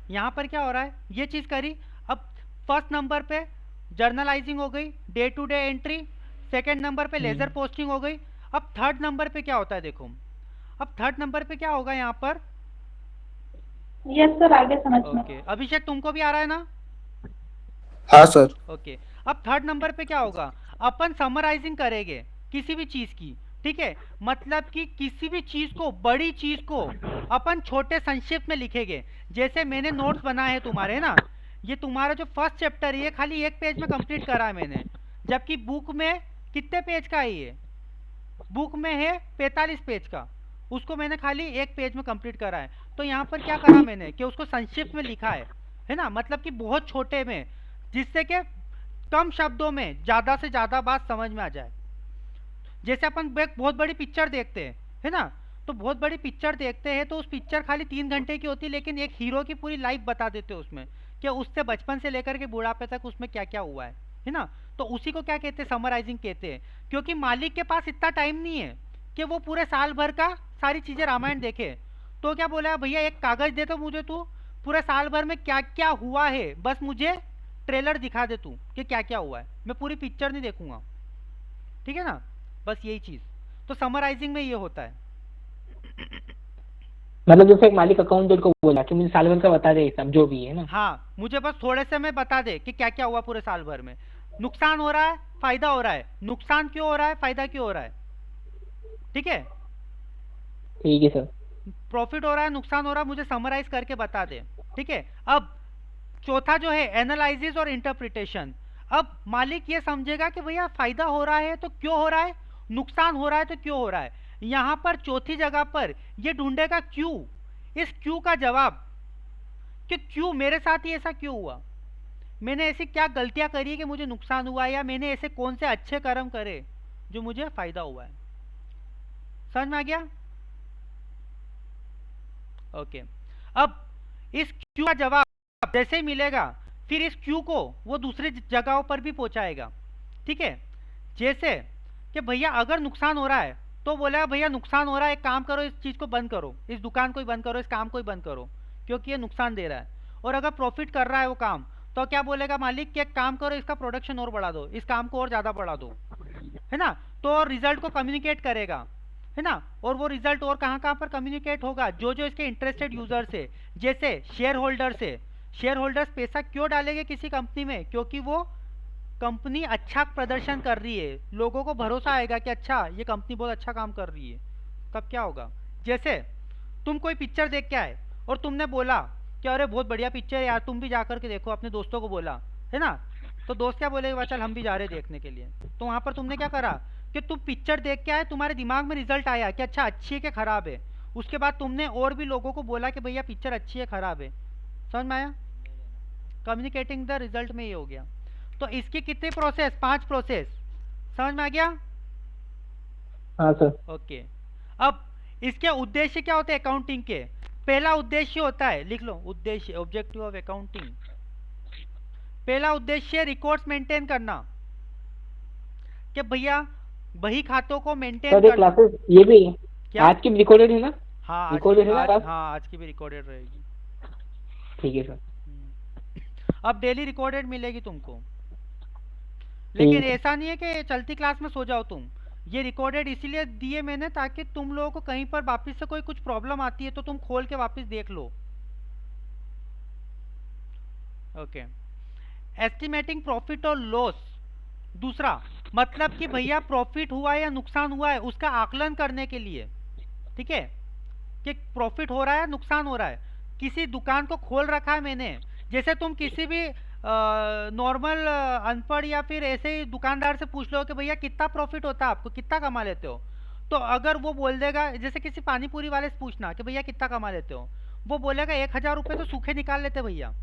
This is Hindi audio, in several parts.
यहाँ पर क्या हो रहा है, ये चीज़ करी। अब फर्स्ट नंबर पे जर्नलाइजिंग हो गई, day to day entry. Second number पे लेज़र पोस्टिंग हो गई। अब थर्ड नंबर पे क्या होता है देखो, अब थर्ड नंबर पे क्या होगा यहाँ पर। यस सर, आगे समझ में। ओके अभिषेक, तुमको भी आ रहा है ना? हाँ सर। ओके। अब थर्ड नंबर पे क्या होगा, अपन समराइजिंग करेंगे किसी भी चीज़ की। ठीक है, मतलब कि किसी भी चीज़ को, बड़ी चीज़ को अपन छोटे संक्षिप्त में लिखेंगे। जैसे मैंने नोट्स बनाए हैं तुम्हारे ना, ये तुम्हारा जो फर्स्ट चैप्टर है ये खाली एक पेज में कंप्लीट करा है मैंने, जबकि बुक में कितने पेज का है ये, बुक में है 45 पेज का, उसको मैंने खाली एक पेज में कंप्लीट करा है। तो यहाँ पर क्या करा मैंने कि उसको संक्षिप्त में लिखा है ना, मतलब कि बहुत छोटे में, जिससे कि कम शब्दों में ज़्यादा से ज़्यादा बात समझ में आ जाए। जैसे अपन एक बहुत बड़ी पिक्चर देखते हैं, है ना, तो बहुत बड़ी पिक्चर देखते हैं तो उस पिक्चर खाली 3 घंटे की होती है, लेकिन एक हीरो की पूरी लाइफ बता देते हैं उसमें, कि उससे बचपन से लेकर के बुढ़ापे तक उसमें क्या क्या हुआ है ना। तो उसी को क्या कहते हैं, समराइजिंग कहते हैं। क्योंकि मालिक के पास इतना टाइम नहीं है कि वो पूरे साल भर का सारी चीज़ें रामायण देखे। तो क्या बोला, भैया एक कागज़ दे तो मुझे, तू पूरे साल भर में क्या क्या हुआ है बस मुझे ट्रेलर दिखा दे तू कि क्या क्या हुआ है, मैं पूरी पिक्चर नहीं देखूंगा। ठीक है ना, बस यही चीज़। तो समराइजिंग में ये होता है। मतलब जैसे एक मालिक अकाउंटेंट को बोला कि मुझे साल भर का बता दे सब जो भी है ना। हाँ, मुझे बस थोड़े से में बता दे कि क्या क्या हुआ पूरे साल भर में, नुकसान हो रहा है, फायदा हो रहा है, नुकसान क्यों हो रहा है, फायदा क्यों हो रहा है। ठीक है, ठीक है सर। प्रॉफिट हो रहा है, नुकसान हो रहा है, मुझे समराइज करके बता दे। ठीक है, अब चौथा जो है एनालिसिस और इंटरप्रिटेशन। अब मालिक ये समझेगा कि भैया फायदा हो रहा है तो क्यों हो रहा है, नुकसान हो रहा है तो क्यों हो रहा है। यहाँ पर चौथी जगह पर ये ढूंढेगा क्यों, इस क्यों का जवाब, कि क्यों मेरे साथ ही ऐसा क्यों हुआ, मैंने ऐसी क्या गलतियां करी कि मुझे नुकसान हुआ है, या मैंने ऐसे कौन से अच्छे कर्म करे जो मुझे फायदा हुआ है। समझ में आ गया? ओके। अब इस क्यों का जवाब जैसे ही मिलेगा, फिर इस क्यों को वो दूसरी जगहों पर भी पहुंचाएगा। ठीक है, जैसे कि भैया अगर नुकसान हो रहा है तो बोलेगा भैया नुकसान हो रहा है, एक काम करो, इस चीज़ को बंद करो, इस दुकान को ही बंद करो, इस काम को ही बंद करो, क्योंकि ये नुकसान दे रहा है। और अगर प्रॉफिट कर रहा है वो काम, तो क्या बोलेगा मालिक कि एक काम करो, इसका प्रोडक्शन और बढ़ा दो, इस काम को और ज़्यादा बढ़ा दो, है ना। तो रिजल्ट को कम्युनिकेट करेगा, है ना। और वो रिजल्ट और कहाँ कहाँ पर कम्युनिकेट होगा, जो जो इसके इंटरेस्टेड यूजर से, जैसे शेयर होल्डर से। शेयर होल्डर्स पैसा क्यों डालेंगे किसी कंपनी में, क्योंकि वो कंपनी अच्छा प्रदर्शन कर रही है, लोगों को भरोसा आएगा कि अच्छा ये कंपनी बहुत अच्छा काम कर रही है। तब क्या होगा, जैसे तुम कोई पिक्चर देख के आए और तुमने बोला कि अरे बहुत बढ़िया पिक्चर है यार, तुम भी जा कर के देखो, अपने दोस्तों को बोला, है ना। तो दोस्त क्या बोलेगा, चल हम भी जा रहे हैं देखने के लिए। तो वहाँ पर तुमने क्या करा कि तुम पिक्चर देख के आए, तुम्हारे दिमाग में रिजल्ट आया कि अच्छा अच्छी है कि खराब है। उसके बाद तुमने और भी लोगों को बोला कि भैया पिक्चर अच्छी है खराब है। समझ में आया, कम्युनिकेटिंग द रिजल्ट में ये हो गया। तो इसकी कितनी प्रोसेस, 5 प्रोसेस। समझ में आ गया? हाँ सर। ओके। अब इसके उद्देश्य क्या होते हैं अकाउंटिंग के। पहला उद्देश्य होता है, लिख लो उद्देश्य, ऑब्जेक्टिव ऑफ अकाउंटिंग। पहला उद्देश्य रिकॉर्ड्स मेंटेन करना, कि भैया बही खातों को मेंटेन सर ये करना। क्लासेस ये भी क्या? आज की रिकॉर्डेड है ना? हाँ आज की, रिकॉर्डेड है ना क्लास? हाँ आज की भी रिकॉर्डेड रहेगी। ठीक है सर। अब डेली रिकॉर्डेड मिलेगी तुमको, लेकिन ठीक है। ऐसा नहीं है कि चलती क्लास में सो जाओ तुम। ये रिकॉर्डेड इसीलिए दिए मैंने ताकि तुम लोगों को कहीं पर वापस से कोई कुछ प्रॉब्लम आती है तो तुम खोल के वापस देख लो। ओके। एस्टिमेटिंग प्रॉफिट और लॉस। दूसरा मतलब कि भैया प्रॉफिट हुआ है या नुकसान हुआ है उसका आकलन करने के लिए। ठीक है, कि प्रॉफिट हो रहा है नुकसान हो रहा है। किसी दुकान को खोल रखा है मैंने, जैसे तुम किसी भी नॉर्मल अनपढ़ या फिर ऐसे ही दुकानदार से पूछ लो कि भैया कितना प्रॉफिट होता है आपको, कितना कमा लेते हो। तो अगर वो बोल देगा, जैसे किसी पानी पूरी वाले से पूछना कि भैया कितना कमा लेते हो, वो बोलेगा 1,000 रुपये तो सूखे निकाल लेते भैया,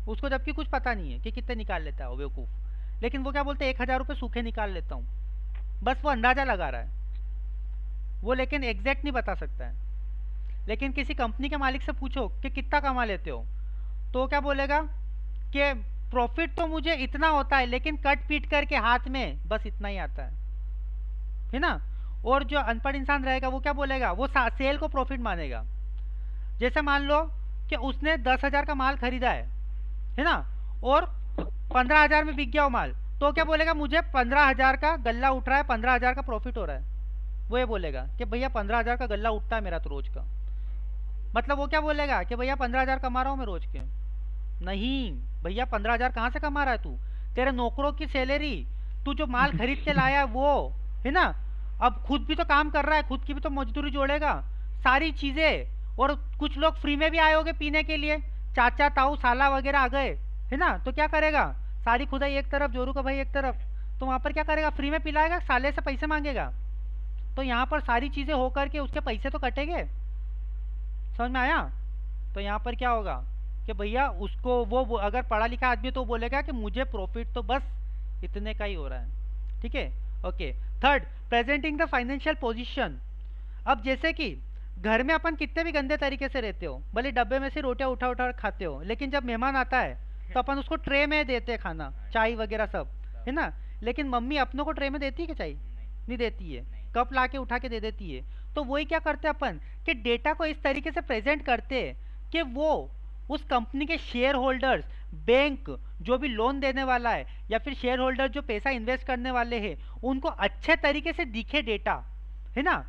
उसको जबकि कुछ पता नहीं है कि कितने निकाल लेता है वो बेवकूफ़। लेकिन वो क्या बोलते हैं, 1,000 रुपये सूखे निकाल लेता हूँ, बस वो अंदाज़ा लगा रहा है वो, लेकिन एग्जैक्ट नहीं बता सकता है। लेकिन किसी कंपनी के मालिक से पूछो कि कितना कमा लेते हो, तो क्या बोलेगा कि प्रॉफिट तो मुझे इतना होता है, लेकिन कट पीट करके हाथ में बस इतना ही आता है ना। और जो अनपढ़ इंसान रहेगा वो क्या बोलेगा, वो सेल को प्रॉफिट मानेगा। जैसे मान लो कि उसने 10,000 का माल खरीदा है ना, और 15,000 में बिक गया वो माल, तो क्या बोलेगा, मुझे 15,000 का गल्ला उठ रहा है, 15,000 का प्रॉफिट हो रहा है। वो ये बोलेगा कि भैया 15,000 का गल्ला उठता है मेरा तो रोज का। मतलब वो क्या बोलेगा कि भैया 15,000 कमा रहा हूँ मैं रोज के। नहीं भैया, 15,000 कहाँ से कमा रहा है तू? तेरे नौकरों की सैलरी, तू जो माल खरीद के लाया है वो, है ना, अब खुद भी तो काम कर रहा है, खुद की भी तो मजदूरी जोड़ेगा, सारी चीजें। और कुछ लोग फ्री में भी आए होंगे पीने के लिए, चाचा ताऊ साला वगैरह आ गए, है ना, तो क्या करेगा, सारी खुदाई एक तरफ, जोरू का भाई एक तरफ, तो वहां पर क्या करेगा, फ्री में पिलाएगा, साले से पैसे मांगेगा। तो यहाँ पर सारी चीजें होकर के उसके पैसे तो कटेंगे। समझ में आया? तो यहाँ पर क्या होगा कि भैया उसको वो अगर पढ़ा लिखा आदमी तो बोलेगा कि मुझे प्रॉफिट तो बस इतने का ही हो रहा है। ठीक है, okay. Third, presenting the financial position. अब जैसे कि घर में अपन कितने भी गंदे तरीके से रहते हो, भले डब्बे में से रोटियां उठा उठा खाते हो, लेकिन जब मेहमान आता है तो अपन उसको ट्रे में देते हैं खाना, चाय वगैरह सब, है ना। लेकिन मम्मी अपनों को ट्रे में देती है क्या चाय? नहीं देती है, कप ला के उठा के दे देती है। तो वही क्या करते हैं अपन कि डेटा को इस तरीके से प्रेजेंट करते हैं कि वो उस कंपनी के शेयर होल्डर्स, बैंक जो भी लोन देने वाला है, या फिर शेयर होल्डर जो पैसा इन्वेस्ट करने वाले हैं, उनको अच्छे तरीके से दिखे डेटा, है ना।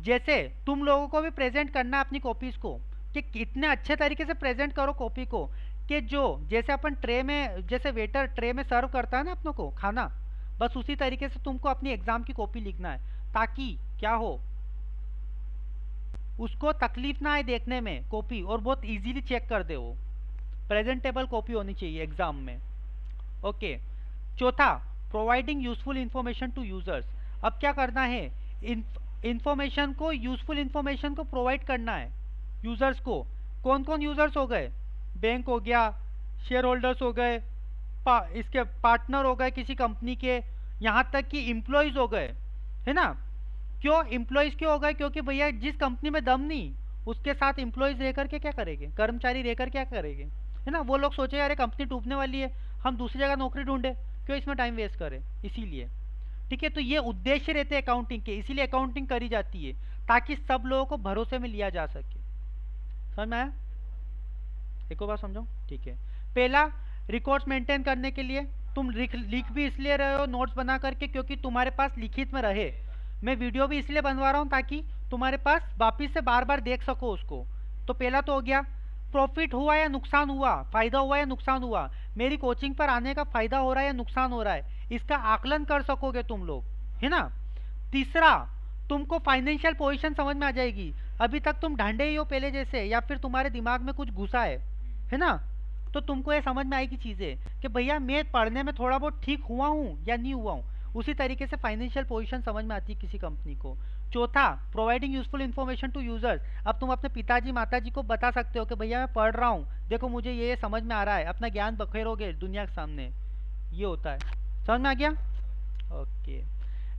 जैसे तुम लोगों को भी प्रेजेंट करना अपनी कॉपीज को, कि कितने अच्छे तरीके से प्रेजेंट करो कॉपी को, कि जो जैसे अपन ट्रे में, जैसे वेटर ट्रे में सर्व करता है ना अपनों को खाना, बस उसी तरीके से तुमको अपनी एग्जाम की कॉपी लिखना है, ताकि क्या हो, उसको तकलीफ ना आए देखने में कॉपी, और बहुत इजीली चेक कर दे। वो प्रेजेंटेबल कॉपी होनी चाहिए एग्जाम में। ओके। चौथा, providing useful information to users. अब क्या करना है, इंफॉर्मेशन को, यूजफुल इंफॉर्मेशन को प्रोवाइड करना है यूजर्स को। कौन कौन यूजर्स हो गए? बैंक हो गया, शेयर होल्डर्स हो गए, इसके पार्टनर हो गए किसी कंपनी के, यहाँ तक कि एम्प्लॉयज हो गए, है ना। क्यों एम्प्लॉयज क्यों हो गए? क्योंकि भैया जिस कंपनी में दम नहीं, उसके साथ एम्प्लॉयज रह करके क्या करेंगे, कर्मचारी रहकर क्या करेंगे, है ना। वो लोग सोचे अरे कंपनी डूबने वाली है, हम दूसरी जगह नौकरी ढूंढे, क्यों इसमें टाइम वेस्ट करें, इसीलिए। ठीक है, तो ये उद्देश्य रहते हैं अकाउंटिंग के, इसीलिए अकाउंटिंग करी जाती है, ताकि सब लोगों को भरोसे में लिया जा सके। समझ में आया? एक और बात समझो, ठीक है। पहला, रिकॉर्ड्स मेंटेन करने के लिए तुम लिख भी इसलिए रहे हो नोट्स बना करके, क्योंकि तुम्हारे पास लिखित में रहे। मैं वीडियो भी इसलिए बनवा रहा हूँ ताकि तुम्हारे पास वापिस से बार बार देख सको उसको। तो पहला तो हो गया, प्रॉफिट हुआ या नुकसान हुआ, फायदा हुआ या नुकसान हुआ, मेरी कोचिंग पर आने का फायदा हो रहा है या नुकसान हो रहा है, इसका आकलन कर सकोगे तुम लोग, है ना। तीसरा, तुमको फाइनेंशियल पोजीशन समझ में आ जाएगी। अभी तक तुम ढांडे ही हो पहले जैसे, या फिर तुम्हारे दिमाग में कुछ घुसा है ना, तो तुमको ये समझ में आएगी चीजें कि भैया मैं पढ़ने में थोड़ा बहुत ठीक हुआ हूँ या नहीं हुआ हूँ। उसी तरीके से फाइनेंशियल पोजीशन समझ में आती है किसी कंपनी को। चौथा, providing useful information to users. अब तुम अपने पिताजी माताजी को बता सकते हो कि भैया मैं पढ़ रहा हूँ, देखो मुझे ये समझ में आ रहा है, अपना ज्ञान बखेरोगे दुनिया के सामने, ये होता है। समझ में आ गया? Okay.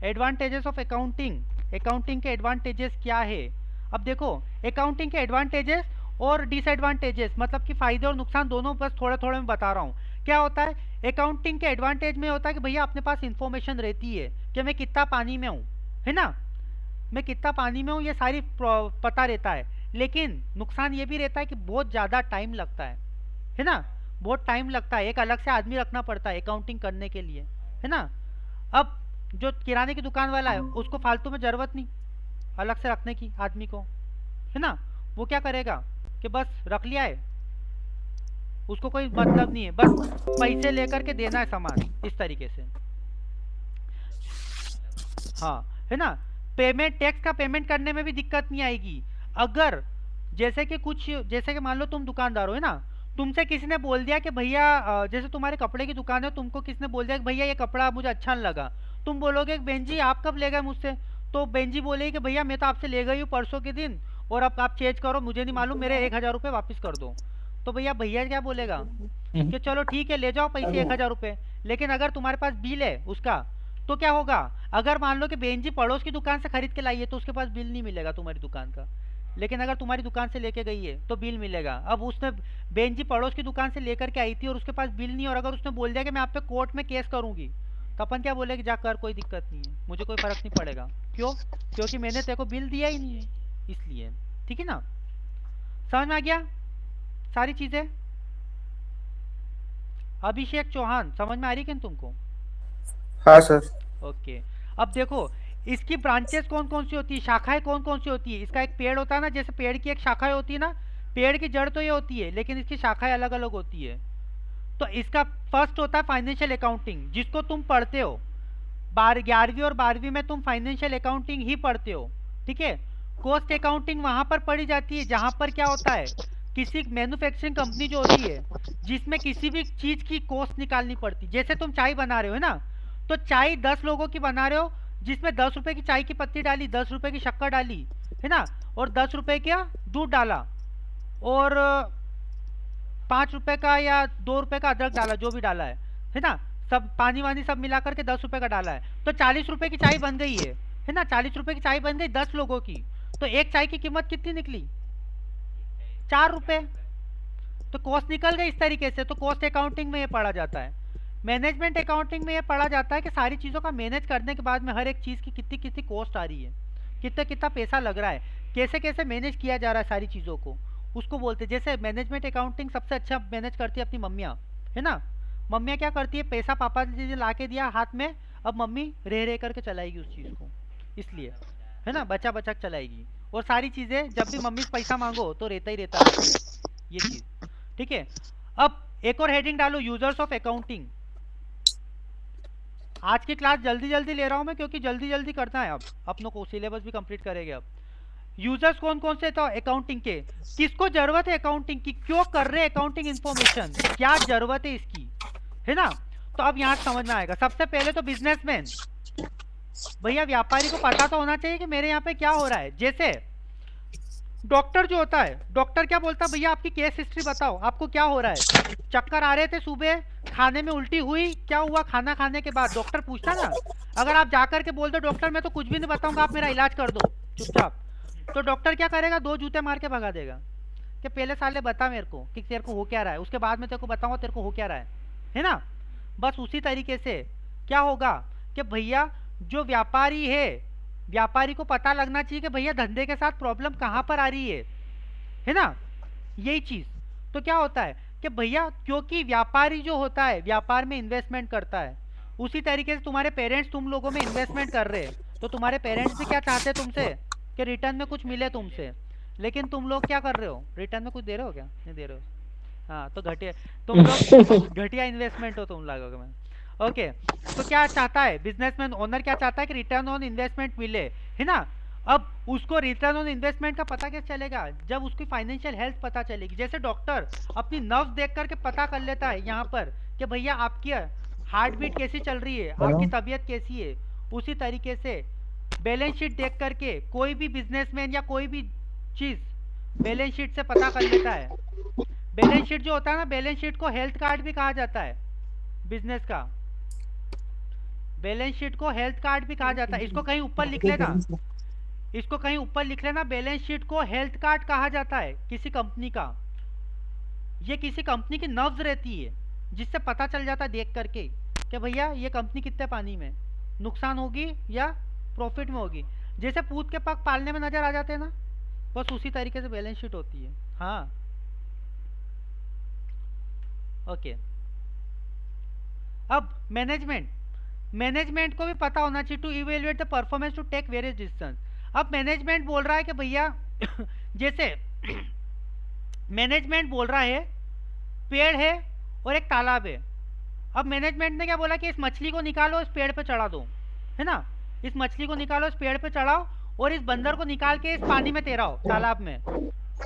Advantages of accounting. Accounting के एडवांटेजेस क्या है? अब देखो, अकाउंटिंग के एडवांटेजेस और डिसएडवांटेजेस, मतलब कि फायदे और नुकसान दोनों बस थोड़े थोड़े में बता रहा हूँ। क्या होता है अकाउंटिंग के एडवांटेज में? होता है कि भैया अपने पास इंफॉर्मेशन रहती है कि मैं कितना पानी में हूँ, है ना, मैं कितना पानी में हूँ, ये सारी पता रहता है। लेकिन नुकसान ये भी रहता है कि बहुत ज़्यादा टाइम लगता है ना, बहुत टाइम लगता है, एक अलग से आदमी रखना पड़ता है अकाउंटिंग करने के लिए, है ना। अब जो किराने की दुकान वाला है उसको फालतू में जरूरत नहीं अलग से रखने की आदमी को, है ना। वो क्या करेगा कि बस रख लिया है, उसको कोई मतलब नहीं है, बस पैसे लेकर के देना है सामान, इस तरीके से। हाँ, है ना। पेमेंट, टैक्स का पेमेंट करने में भी दिक्कत नहीं आएगी। अगर जैसे कि कुछ, जैसे कि मान लो तुम दुकानदार हो, है ना, तुमसे किसी ने बोल दिया कि भैया, जैसे तुम्हारे कपड़े की दुकान है, तुमको किसी ने बोल दिया कि भैया ये कपड़ा मुझे अच्छा नहीं लगा, तुम बोलोगे बहन जी आप कब ले गए मुझसे, तो बहन जी बोलेगी कि भैया मैं तो आपसे ले गई हूँ परसों के दिन, और अब आप चेंज करो, मुझे नहीं मालूम, मेरे 1,000 रुपये वापस कर दो। तो भैया क्या बोलेगा कि चलो ठीक है ले जाओ पैसे 1,000 रुपये। लेकिन अगर तुम्हारे पास बिल है उसका, तो क्या होगा, अगर मान लो कि बहन जी पड़ोस की दुकान से खरीद के लाई है तो उसके पास बिल नहीं मिलेगा तुम्हारी दुकान का, लेकिन अगर तुम्हारी दुकान से लेके गई है तो बिल मिलेगा। अब उसने, बहन जी पड़ोस की दुकान से लेकर के आई थी और उसके पास बिल नहीं, और अगर उसने बोल दिया कि मैं आप पे कोर्ट में केस करूंगी, तो अपन क्या बोलेंगे, जाकर कोई दिक्कत नहीं है, मुझे कोई फर्क नहीं पड़ेगा। क्यों? क्योंकि मैंने तेरे को बिल दिया ही नहीं है, इसलिए। ठीक है ना, समझ में आ गया? सारी चीजें। अभिषेक चौहान, समझ में आ रही है क्या तुमको? हाँ सर। ओके। अब देखो इसकी ब्रांचेस कौन कौन सी होती है, शाखाएं कौन कौन सी होती है। इसका एक पेड़ होता है ना, जैसे पेड़ की एक शाखा होती है ना, पेड़ की जड़ तो ये होती है लेकिन इसकी शाखाएं अलग अलग होती है। तो इसका फर्स्ट होता है फाइनेंशियल अकाउंटिंग, जिसको तुम पढ़ते हो 11वीं और 12वीं में, तुम फाइनेंशियल अकाउंटिंग ही पढ़ते हो, ठीक है। कॉस्ट अकाउंटिंग वहां पर पढ़ी जाती है जहां पर क्या होता है, किसी मैन्युफैक्चरिंग कंपनी जो होती है जिसमें किसी भी चीज की कॉस्ट निकालनी पड़ती। जैसे तुम चाय बना रहे हो है ना, तो चाय 10 लोगों की बना रहे हो, जिसमें 10 रुपए की चाय की पत्ती डाली, 10 रुपए की शक्कर डाली, है ना, और 10 रुपए का दूध डाला, और 5 रुपए का या 2 रुपए का अदरक डाला, जो भी डाला है ना, सब पानी वानी सब मिला करके 10 रुपए का डाला है, तो 40 रुपए की चाय बन गई है ना। 40 रुपए की चाय बन गई 10 लोगों की, तो एक चाय की कीमत कितनी निकली, 4 रुपए। तो कॉस्ट निकल गई इस तरीके से। तो कॉस्ट अकाउंटिंग में ये पढ़ा जाता है। मैनेजमेंट अकाउंटिंग में ये पढ़ा जाता है कि सारी चीज़ों का मैनेज करने के बाद में हर एक चीज़ की कितनी कितनी कॉस्ट आ रही है, कितना कितना पैसा लग रहा है, कैसे कैसे मैनेज किया जा रहा है सारी चीज़ों को, उसको बोलते हैं। जैसे मैनेजमेंट अकाउंटिंग सबसे अच्छा मैनेज करती है अपनी मम्मियाँ, है ना। मम्मियाँ क्या करती है, पैसा पापा जी ने ला के दिया हाथ में, अब मम्मी रह रह करके चलाएगी उस चीज़ को, इसलिए, है ना, बचा बचा के चलाएगी। और सारी चीज़ें जब भी मम्मी से पैसा मांगो तो रहता ही रहता है ये चीज़, ठीक है। अब एक और हेडिंग डालो, यूजर्स ऑफ अकाउंटिंग। आज की क्लास जल्दी जल्दी ले रहा हूं मैं, क्योंकि जल्दी जल्दी करना है, अब अपनों को सिलेबस भी कंप्लीट करेंगे। अब यूजर्स कौन कौन से, तो अकाउंटिंग के, किसको जरूरत है अकाउंटिंग की, क्यों कर रहे हैं अकाउंटिंग इन्फॉर्मेशन, क्या जरूरत है इसकी, है ना। तो अब यहाँ समझ में आएगा। सबसे पहले तो बिजनेसमैन, भैया व्यापारी को पता तो होना चाहिए कि मेरे यहाँ पे क्या हो रहा है। जैसे डॉक्टर जो होता है, डॉक्टर क्या बोलता है, भैया आपकी केस हिस्ट्री बताओ, आपको क्या हो रहा है, चक्कर आ रहे थे सुबह, खाने में उल्टी हुई, क्या हुआ खाना खाने के बाद, डॉक्टर पूछता ना। अगर आप जाकर के बोल दो डॉक्टर मैं तो कुछ भी नहीं बताऊंगा, आप मेरा इलाज कर दो चुपचाप, तो डॉक्टर क्या करेगा, 2 जूते मार के भगा देगा कि पहले साले बता मेरे को कि तेरे को हो क्या रहा है, उसके बाद में तेरे को बताऊंगा तेरे को हो क्या रहा है ना। बस उसी तरीके से क्या होगा कि भैया जो व्यापारी है, व्यापारी को पता लगना चाहिए कि भैया धंधे के साथ प्रॉब्लम कहाँ पर आ रही है ना, यही चीज़। तो क्या होता है कि भैया क्योंकि व्यापारी जो होता है व्यापार में इन्वेस्टमेंट करता है, उसी तरीके से तुम्हारे पेरेंट्स तुम लोगों में इन्वेस्टमेंट कर रहे हैं, तो तुम्हारे पेरेंट्स भी क्या चाहते हैं तुमसे कि रिटर्न में कुछ मिले तुमसे, लेकिन तुम लोग क्या कर रहे हो, रिटर्न में कुछ दे रहे हो क्या, नहीं दे रहे हो। हाँ तो घटिया, तुम लोग घटिया इन्वेस्टमेंट हो तुम लोगों में। ओके, तो क्या चाहता है बिजनेसमैन, ओनर क्या चाहता है कि रिटर्न ऑन इन्वेस्टमेंट मिले, है ना। अब उसको रिटर्न ऑन इन्वेस्टमेंट का पता कैसे चलेगा, जब उसकी फाइनेंशियल हेल्थ पता चलेगी। जैसे डॉक्टर अपनी नर्व्स देख करके पता कर लेता है यहाँ पर कि भैया आपकी हार्ट बीट कैसी चल रही है, आपकी तबीयत कैसी है, उसी तरीके से बैलेंस शीट देख करके कोई भी बिजनेसमैन या कोई भी चीज़ बैलेंस शीट से पता कर लेता है। बैलेंस शीट जो होता है ना, बैलेंस शीट को हेल्थ कार्ड भी कहा जाता है बिजनेस का, बैलेंस शीट को हेल्थ कार्ड भी कहा जाता है। इसको कहीं ऊपर लिख लेना, इसको कहीं ऊपर लिख लेना, बैलेंस शीट को हेल्थ कार्ड कहा जाता है किसी कंपनी का। ये किसी कंपनी की नर्व्स रहती है जिससे पता चल जाता है देख करके कि भैया ये कंपनी कितने पानी में, नुकसान होगी या प्रॉफिट में होगी। जैसे पूत के पग पालने में नजर आ जाते हैं ना, बस उसी तरीके से बैलेंस शीट होती है। हाँ ओके। अब मैनेजमेंट, मैनेजमेंट को भी पता होना चाहिए to evaluate the performance to take various decision. अब मैनेजमेंट बोल रहा है कि भैया जैसे मैनेजमेंट बोल रहा है पेड़ है और एक तालाब है। अब मैनेजमेंट ने क्या बोला कि इस मछली को निकालो, इस पेड़ पे चढ़ा दो, है ना, इस मछली को निकालो, इस पेड़ पे चढ़ाओ, और इस बंदर को निकाल के इस पानी में तैराओ, तालाब में,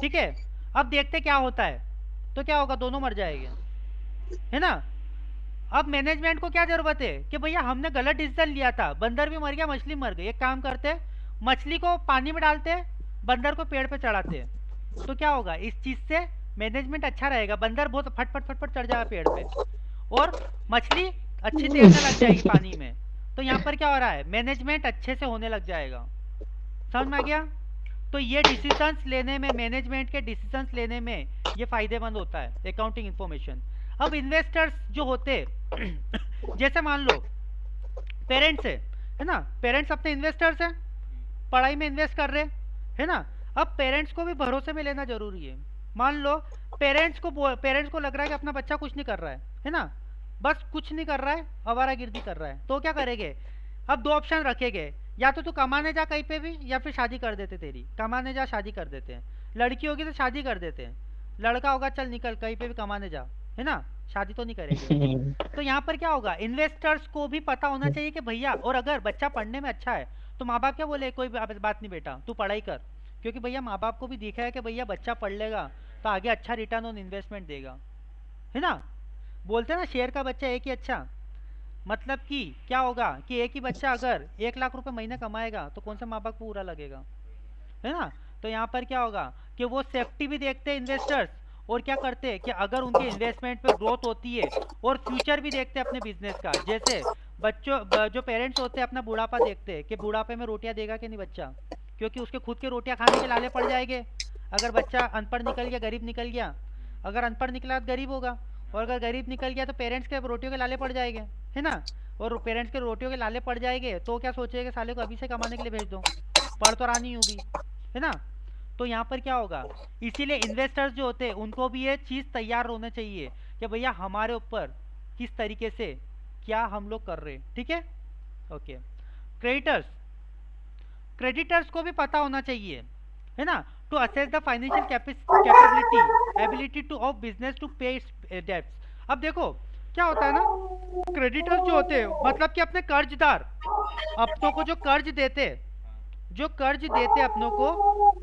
ठीक है। अब देखते क्या होता है, तो क्या होगा, दोनों मर जाएंगे, है ना। अब मैनेजमेंट को क्या जरूरत है कि भैया हमने गलत डिसीजन लिया था, बंदर भी मर गया, मछली मर गई, एक काम करते मछली को पानी में डालते, बंदर को पेड़ पे चढ़ाते, तो क्या होगा, इस चीज से मैनेजमेंट अच्छा रहेगा, बंदर बहुत फटफट फटफट चढ़ जाएगा पेड़ पे और मछली अच्छी तैरने लग जाएगी पानी में। तो यहाँ पर क्या हो रहा है, मैनेजमेंट अच्छे से होने लग जाएगा, समझ में आ गया। तो ये डिसीजंस लेने में, मैनेजमेंट के डिसीजंस लेने में ये फायदेमंद होता है अकाउंटिंग इंफॉर्मेशन। अब इन्वेस्टर्स जो होते जैसे मान लो पेरेंट्स है ना, पेरेंट्स अपने इन्वेस्टर्स हैं, पढ़ाई में इन्वेस्ट कर रहे हैं, है ना। अब पेरेंट्स को भी भरोसे में लेना जरूरी है मान लो पेरेंट्स को लग रहा है कि अपना बच्चा कुछ नहीं कर रहा है ना, बस कुछ नहीं कर रहा है, आवारागर्दी कर रहा है, तो क्या करेंगे? अब दो ऑप्शन रखेंगे, या तो तू कमाने जा कहीं पे भी, या फिर शादी कर देते तेरी, कमाने जा शादी कर देते हैं, लड़की होगी तो शादी कर देते हैं, लड़का होगा चल निकल कहीं पे भी कमाने जा, है ना, शादी तो नहीं करेंगे। तो यहाँ पर क्या होगा, इन्वेस्टर्स को भी पता होना चाहिए कि भैया, और अगर बच्चा पढ़ने में अच्छा है तो माँ बाप क्या बोले, कोई बात नहीं बेटा तू पढ़ाई कर, क्योंकि भैया माँ बाप को भी दिखा है कि भैया बच्चा पढ़ लेगा तो आगे अच्छा रिटर्न ऑन इन्वेस्टमेंट देगा, है ना। बोलते हैं ना शेर का बच्चा एक ही अच्छा, मतलब कि क्या होगा कि एक ही बच्चा अगर 1 लाख रुपए महीने कमाएगा तो कौन सा माँ बाप को बुरा लगेगा, है ना। तो यहाँ पर क्या होगा कि वो सेफ्टी भी देखते हैं इन्वेस्टर्स, और क्या करते हैं कि अगर उनके इन्वेस्टमेंट पे ग्रोथ होती है, और फ्यूचर भी देखते हैं अपने बिजनेस का। जैसे जो पेरेंट्स होते हैं अपना बुढ़ापा देखते हैं कि बुढ़ापे में रोटियां देगा कि नहीं बच्चा, क्योंकि उसके खुद के रोटियां खाने के लाले पड़ जाएंगे। अगर बच्चा अनपढ़ निकल गया, गरीब निकल गया, अगर अनपढ़ निकला तो गरीब होगा, और अगर गरीब निकल गया तो पेरेंट्स के रोटियों के लाले पड़ जाएंगे, है ना। और पेरेंट्स के रोटियों के लाले पड़ जाएंगे तो क्या सोचेगा, साले को अभी से कमाने के लिए भेज दो, पढ़ तो रानी हूँ भी, है ना। तो यहाँ पर क्या होगा, इसीलिए इन्वेस्टर्स जो होते हैं उनको भी ये चीज़ तैयार होना चाहिए कि भैया हमारे ऊपर किस तरीके से क्या हम लोग कर रहे हैं, ठीक है। ओके, क्रेडिटर्स को भी पता होना चाहिए, है ना, to assess the financial capability ability to of business to pay debts. अब देखो क्या होता है ना, क्रेडिटर्स जो होते हैं मतलब कि अपने कर्जदार, अपनों को जो कर्ज देते अपनों को,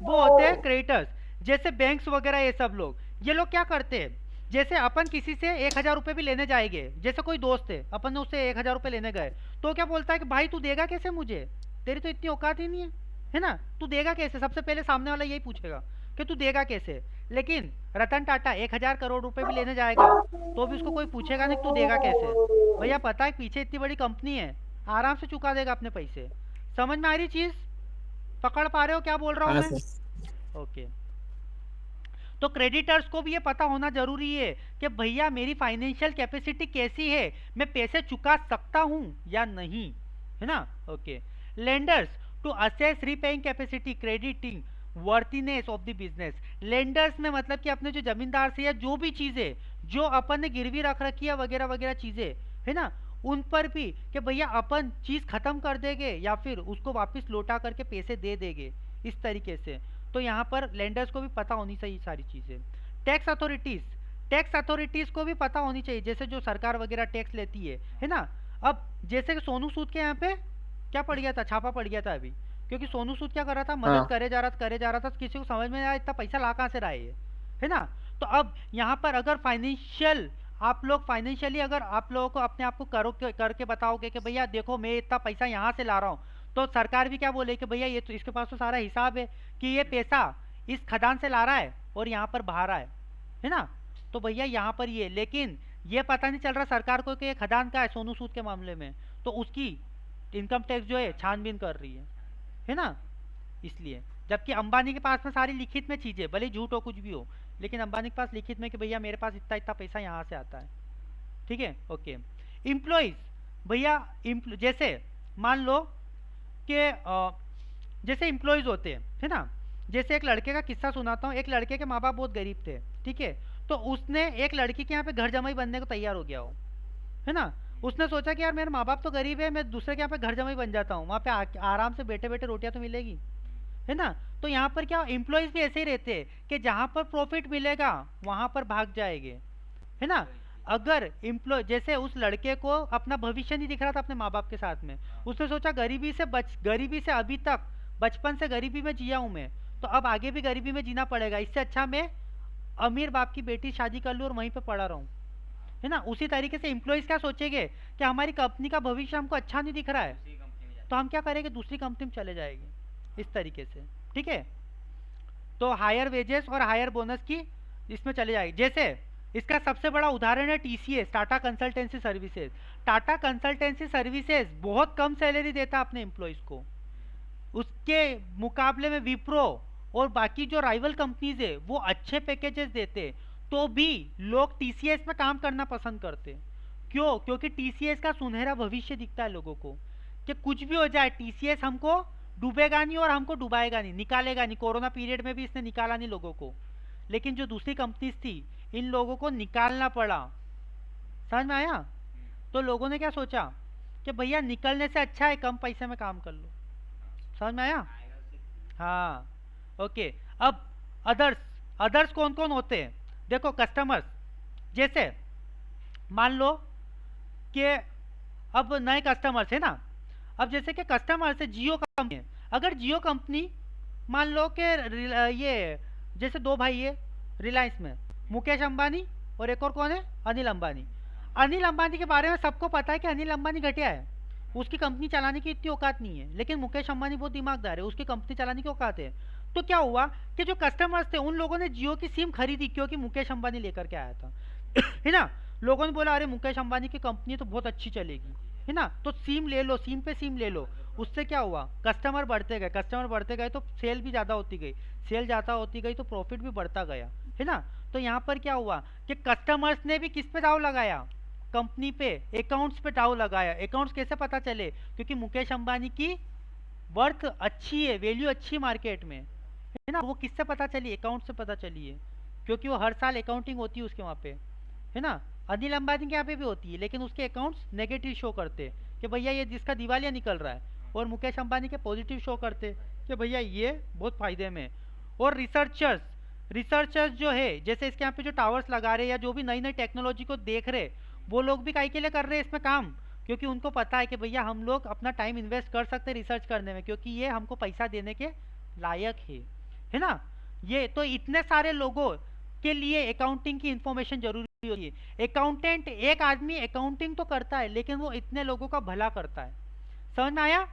वो होते हैं क्रेडिटर्स। जैसे बैंक्स वगैरह ये सब लोग, ये लोग क्या करते हैं, जैसे अपन किसी से 1,000 रुपये भी लेने जाएंगे, जैसे कोई दोस्त है अपन ने उससे 1,000 रुपये लेने गए, तो क्या बोलता है कि भाई तू देगा कैसे मुझे, तेरी तो इतनी औकात ही नहीं है ना, तू देगा कैसे, सबसे पहले सामने वाला यही पूछेगा कि तू देगा कैसे। लेकिन रतन टाटा 1,000 करोड़ रुपए भी लेने जाएगा तो भी उसको कोई पूछेगा नहीं तू देगा कैसे, भैया पता है पीछे इतनी बड़ी कंपनी है, आराम से चुका देगा अपने पैसे। समझ में आ रही चीज, पकड़ पा रहे हो क्या बोल रहा हूँ हाँ मैं? सर। ओके, तो क्रेडिटर्स को भी ये पता होना जरूरी है कि भैया मेरी फाइनेंशियल कैपेसिटी कैसी है, मैं पैसे चुका सकता हूँ या नहीं, है ना। Okay, lenders to assess repaying capacity crediting worthiness of the business. Lenders में मतलब कि अपने जो जमींदार से या जो भी चीजें जो अपन ने गिरवी रख रखी है वगैरह वगैरह चीजें, है ना, उन पर भी कि भैया अपन चीज खत्म कर देंगे या फिर उसको वापस लौटा करके पैसे दे देंगे, इस तरीके से। तो यहाँ पर लेंडर्स को भी पता होनी चाहिए सारी चीजें। टैक्स अथॉरिटीज को भी पता होनी चाहिए, जैसे जो सरकार वगैरह टैक्स लेती है ना। अब जैसे कि सोनू सूद के यहाँ पे क्या पड़ गया था, छापा पड़ गया था अभी, क्योंकि सोनू सूद क्या कर रहा था, मदद हाँ करे जा रहा था, किसी को समझ में नहीं आया इतना पैसा ला कहाँ से रहा है ना। तो अब यहाँ पर अगर फाइनेंशियली अगर आप लोगों को अपने आप को करके बताओगे कि भैया देखो मैं इतना पैसा यहाँ से ला रहा हूँ, तो सरकार भी क्या बोले कि भैया ये तो इसके पास तो सारा हिसाब है कि ये पैसा इस खदान से ला रहा है और यहाँ पर बहा रहा है ना। तो भैया यहाँ पर ये, लेकिन ये पता नहीं चल रहा सरकार को कि ये खदान का है सोनू सूद के मामले में, तो उसकी इनकम टैक्स जो है छानबीन कर रही है ना। इसलिए जबकि अंबानी के पास में सारी लिखित में चीजें, भले झूठ हो कुछ भी हो, लेकिन अंबानी के पास लिखित में कि भैया मेरे पास इतना इतना पैसा यहाँ से आता है, ठीक है। ओके, इम्प्लॉइज भैया जैसे मान लो कि जैसे इम्प्लॉइज होते हैं, है ना। जैसे एक लड़के का किस्सा सुनाता हूँ, एक लड़के के माँ बाप बहुत गरीब थे, ठीक है, तो उसने एक लड़की के यहाँ पे घर जमाई बनने को तैयार हो गया हो, है ना। उसने सोचा कि यार मेरे माँ बाप तो गरीब है, मैं दूसरे के यहाँ पे घर जमाई बन जाता हूँ, वहाँ पे आराम से बैठे बैठे रोटियां तो मिलेगी, है ना। तो यहाँ पर क्या एम्प्लॉयज भी ऐसे ही रहते हैं कि जहाँ पर प्रॉफिट मिलेगा वहाँ पर भाग जाएंगे, है ना। अगर एम्प्लॉय जैसे उस लड़के को अपना भविष्य नहीं दिख रहा था अपने माँ बाप के साथ में, उसने सोचा गरीबी से अभी तक बचपन से गरीबी में जिया हूँ मैं, तो अब आगे भी गरीबी में जीना पड़ेगा, इससे अच्छा मैं अमीर बाप की बेटी शादी कर लूँ और वहीं पे पड़ा रहूँ, है ना। उसी तरीके से एम्प्लॉयज क्या सोचेंगे कि हमारी कंपनी का भविष्य हमको अच्छा नहीं दिख रहा है, तो हम क्या करेंगे, दूसरी कंपनी में चले जाएंगे, इस तरीके से, ठीक है। तो हायर वेजेस और हायर बोनस की इसमें चले जाएगी। जैसे इसका सबसे बड़ा उदाहरण है TCS, Tata consultancy services. Tata consultancy services बहुत कम सैलरी देता अपने एम्प्लॉयज को, उसके मुकाबले में विप्रो और बाकी जो राइवल कंपनीज है वो अच्छे पैकेजेस देते, तो भी लोग टीसीएस में काम करना पसंद करते। क्यों? क्योंकि टीसीएस का सुनहरा भविष्य दिखता है लोगों को कि कुछ भी हो जाए टीसीएस हमको डूबेगा नहीं और हमको डुबाएगा नहीं, निकालेगा नहीं। कोरोना पीरियड में भी इसने निकाला नहीं लोगों को, लेकिन जो दूसरी कंपनीज थी इन लोगों को निकालना पड़ा। समझ में आया? तो लोगों ने क्या सोचा कि भैया निकलने से अच्छा है कम पैसे में काम कर लो। समझ में आया? हाँ, ओके। अब अदर्स, अदर्स कौन कौन होते हैं? देखो कस्टमर्स, जैसे मान लो कि अब नए कस्टमर्स है ना, अब जैसे कि कस्टमर्स है जियो कंपनी है, अगर जियो कंपनी मान लो कि ये जैसे दो भाई है रिलायंस में, मुकेश अंबानी और एक और कौन है, अनिल अंबानी। अनिल अंबानी के बारे में सबको पता है कि अनिल अंबानी घटिया है, उसकी कंपनी चलाने की इतनी औकात नहीं है, लेकिन मुकेश अंबानी बहुत दिमागदार है, उसकी कंपनी चलाने की औकात है। तो क्या हुआ कि जो कस्टमर्स थे उन लोगों ने जियो की सिम खरीदी क्योंकि मुकेश अंबानी लेकर के आया था है ना। लोगों ने बोला अरे मुकेश अंबानी की कंपनी तो बहुत अच्छी चलेगी, है ना, तो सिम ले लो, सिम पे सिम ले लो। उससे क्या हुआ, कस्टमर बढ़ते गए, कस्टमर बढ़ते गए तो सेल भी ज़्यादा होती गई, सेल ज़्यादा होती गई तो प्रॉफिट भी बढ़ता गया, है ना। तो यहाँ पर क्या हुआ कि कस्टमर्स ने भी किस पे दाव लगाया, कंपनी पे, अकाउंट्स पे दाव लगाया। अकाउंट्स कैसे पता चले, क्योंकि मुकेश अंबानी की वर्थ अच्छी है, वैल्यू अच्छी मार्केट में, है ना। वो किससे पता चली, अकाउंट से पता चली है, क्योंकि वो हर साल अकाउंटिंग होती है उसके वहाँ पे, है ना। अनिल अंबानी के यहाँ पे भी होती है, लेकिन उसके अकाउंट्स नेगेटिव शो करते कि भैया ये जिसका दिवालिया निकल रहा है, और मुकेश अंबानी के पॉजिटिव शो करते कि भैया ये बहुत फायदे में। और रिसर्चर्स, रिसर्चर्स जो है जैसे इसके यहाँ पे जो टावर्स लगा रहे या जो भी नई नई टेक्नोलॉजी को देख रहे, वो लोग भी काहे के लिए कर रहे हैं इसमें काम, क्योंकि उनको पता है कि भैया हम लोग अपना टाइम इन्वेस्ट कर सकते हैं रिसर्च करने में, क्योंकि ये हमको पैसा देने के लायक है ना। ये तो इतने सारे लोगों के लिए अकाउंटिंग की इंफॉर्मेशन जरूरी होती है। अकाउंटेंट, एक आदमी अकाउंटिंग तो करता है लेकिन वो इतने लोगों का भला करता है। समझ में आया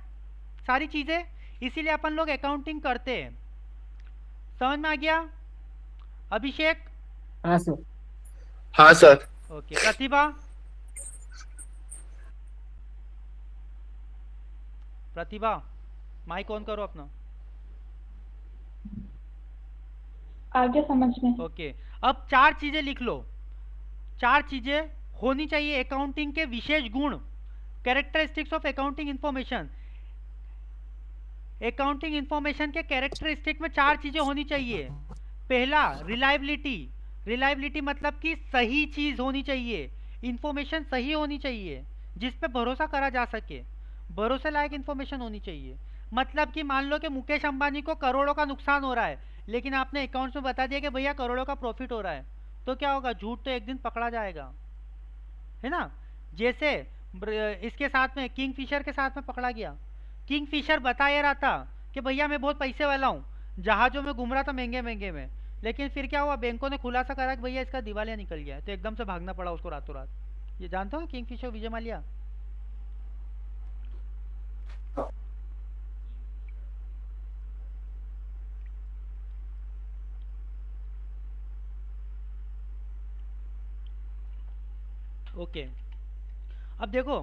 सारी चीजें? इसीलिए अपन लोग अकाउंटिंग करते हैं। समझ में आ गया? अभिषेक? हाँ सर। हाँ sir. Okay. Pratibha? Pratibha mike on करो अपना। आगे समझ में। ओके। अब चार चीजें लिख लो, चार चीजें होनी चाहिए अकाउंटिंग के विशेष गुण, characteristics of accounting information. Accounting information के कैरेक्टरिस्टिक में चार चीजें होनी चाहिए। पहला रिलायबिलिटी, रिलायबिलिटी मतलब कि सही चीज होनी चाहिए, इंफॉर्मेशन सही होनी चाहिए जिस पे भरोसा करा जा सके, भरोसे लायक इंफॉर्मेशन होनी चाहिए। मतलब कि मान लो कि मुकेश अंबानी को करोड़ों का नुकसान हो रहा है, लेकिन आपने अकाउंट्स में बता दिया कि भैया करोड़ों का प्रॉफिट हो रहा है, तो क्या होगा, झूठ तो एक दिन पकड़ा जाएगा, है ना। जैसे इसके साथ में किंगफिशर के साथ में पकड़ा गया, किंगफिशर बता ये रहा था कि भैया मैं बहुत पैसे वाला हूँ, जहाजों में घूम रहा था महंगे महंगे में, लेकिन फिर क्या हुआ, बैंकों ने खुलासा करा कि भैया इसका दिवालिया निकल गया है, तो एकदम से भागना पड़ा उसको रातों रात। ये जानते हो किंगफिशर, विजय माल्या? ओके। अब देखो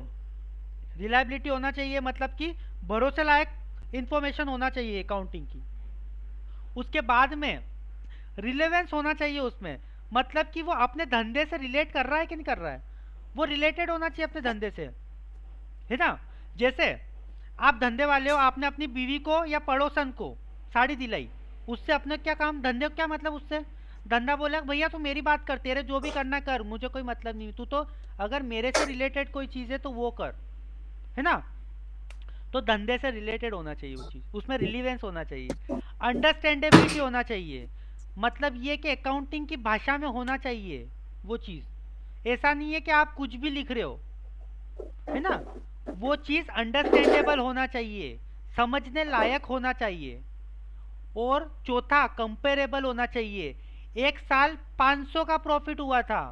रिलायबिलिटी होना चाहिए मतलब कि भरोसे लायक इंफॉर्मेशन होना चाहिए अकाउंटिंग की। उसके बाद में रिलेवेंस होना चाहिए उसमें, मतलब कि वो अपने धंधे से रिलेट कर रहा है कि नहीं कर रहा है, वो रिलेटेड होना चाहिए अपने धंधे से, है ना। जैसे आप धंधे वाले हो, आपने अपनी बीवी को या पड़ोसन को साड़ी दिलाई, उससे अपने क्या काम, धंधे को क्या मतलब उससे, धंधा बोला भैया तू मेरी बात कर, तेरे जो भी करना कर, मुझे कोई मतलब नहीं, तू तो अगर मेरे से रिलेटेड कोई चीज़ है तो वो कर, है ना। तो धंधे से रिलेटेड होना चाहिए वो चीज़, उसमें रिलीवेंस होना चाहिए। अंडरस्टैंडेबिलिटी होना चाहिए, मतलब ये कि अकाउंटिंग की भाषा में होना चाहिए वो चीज़, ऐसा नहीं है कि आप कुछ भी लिख रहे हो, है ना। वो चीज़ अंडरस्टैंडेबल होना चाहिए, समझने लायक होना चाहिए। और चौथा कंपेरेबल होना चाहिए। एक साल 500 का प्रॉफिट हुआ था,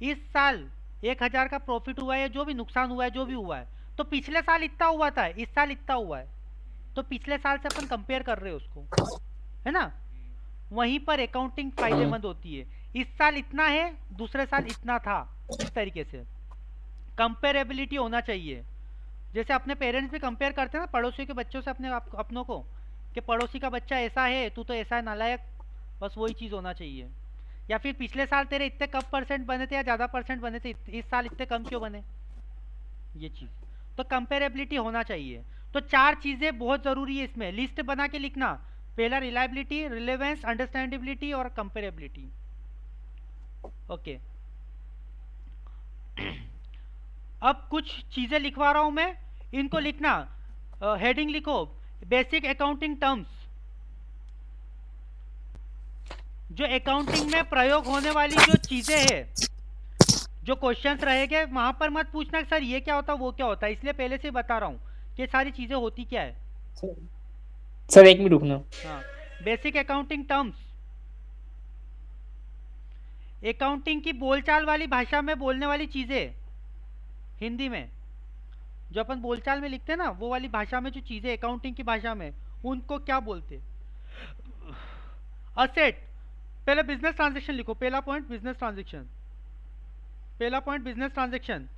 इस साल 1000 का प्रॉफिट हुआ है, जो भी नुकसान हुआ है, जो भी हुआ है, तो पिछले साल इतना हुआ था, इस साल इतना हुआ है, तो पिछले साल से अपन कंपेयर कर रहे हैं उसको, है ना। वहीं पर अकाउंटिंग फायदेमंद होती है, इस साल इतना है, दूसरे साल इतना था, इस तरीके से कंपेरेबिलिटी होना चाहिए। जैसे अपने पेरेंट्स भी कंपेयर करते हैं ना पड़ोसियों के बच्चों से, अपने अपनों को, कि पड़ोसी का बच्चा ऐसा है, तू तो ऐसा है नालायक, बस वही चीज़ होना चाहिए। या फिर पिछले साल तेरे इतने कम परसेंट बने थे या ज़्यादा परसेंट बने थे, इस साल इतने कम क्यों बने, ये चीज़। तो कंपेरेबिलिटी होना चाहिए। तो चार चीज़ें बहुत ज़रूरी है इसमें, लिस्ट बना के लिखना, पहला रिलायबिलिटी, रिलेवेंस, अंडरस्टैंडेबिलिटी और कंपेरेबिलिटी। ओके अब कुछ चीजें लिखवा रहा हूं मैं, इनको लिखना। हेडिंग लिखो बेसिक अकाउंटिंग टर्म्स। जो अकाउंटिंग में प्रयोग होने वाली जो चीजें हैं, जो क्वेश्चंस रहेंगे वहां पर मत पूछना सर ये क्या होता है वो क्या होता है, इसलिए पहले से बता रहा हूँ कि सारी चीजें होती क्या है। सर 1 मिनट रुकना। हाँ, बेसिक अकाउंटिंग टर्म्स, अकाउंटिंग की बोलचाल वाली भाषा में बोलने वाली चीजें, हिंदी में जो अपन बोलचाल में लिखते हैं ना, वो वाली भाषा में जो चीजें अकाउंटिंग की भाषा में, उनको क्या बोलते? असेट। पहले बिजनेस ट्रांजैक्शन लिखो, पहला पॉइंट बिजनेस ट्रांजैक्शन, पहला point business transaction.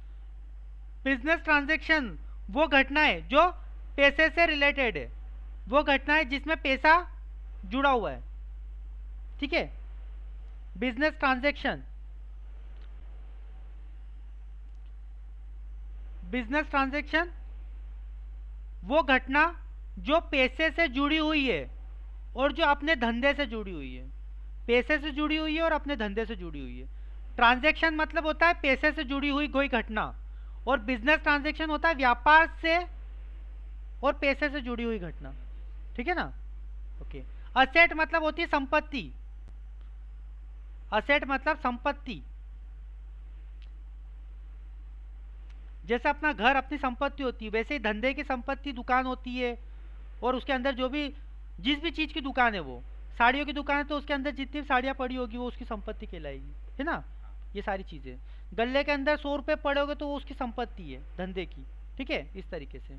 Business transaction वो घटना है जो पैसे से रिलेटेड है, वो घटना है जिसमें पैसा जुड़ा हुआ है, ठीक है। बिजनेस ट्रांजैक्शन, बिजनेस ट्रांजैक्शन वो घटना जो पैसे से जुड़ी हुई है और जो अपने धंधे से जुड़ी हुई है, पैसे से जुड़ी हुई है और अपने धंधे से जुड़ी हुई है। ट्रांजैक्शन मतलब होता है पैसे से जुड़ी हुई कोई घटना, और बिजनेस ट्रांजैक्शन होता है व्यापार से और पैसे से जुड़ी हुई घटना, ठीक है ना। ओके, असेट मतलब होती है संपत्ति, असेट मतलब संपत्ति। जैसे अपना घर अपनी संपत्ति होती है, वैसे ही धंधे की संपत्ति दुकान होती है, और उसके अंदर जो भी जिस भी चीज की दुकान है, वो साड़ियों की दुकान है तो उसके अंदर जितनी भी साड़ियाँ पड़ी होगी वो उसकी संपत्ति कहलाएगी, है ना। ये सारी चीजें, गले के अंदर 100 रुपये पड़े होगे तो वो उसकी संपत्ति है धंधे की, ठीक है, इस तरीके से।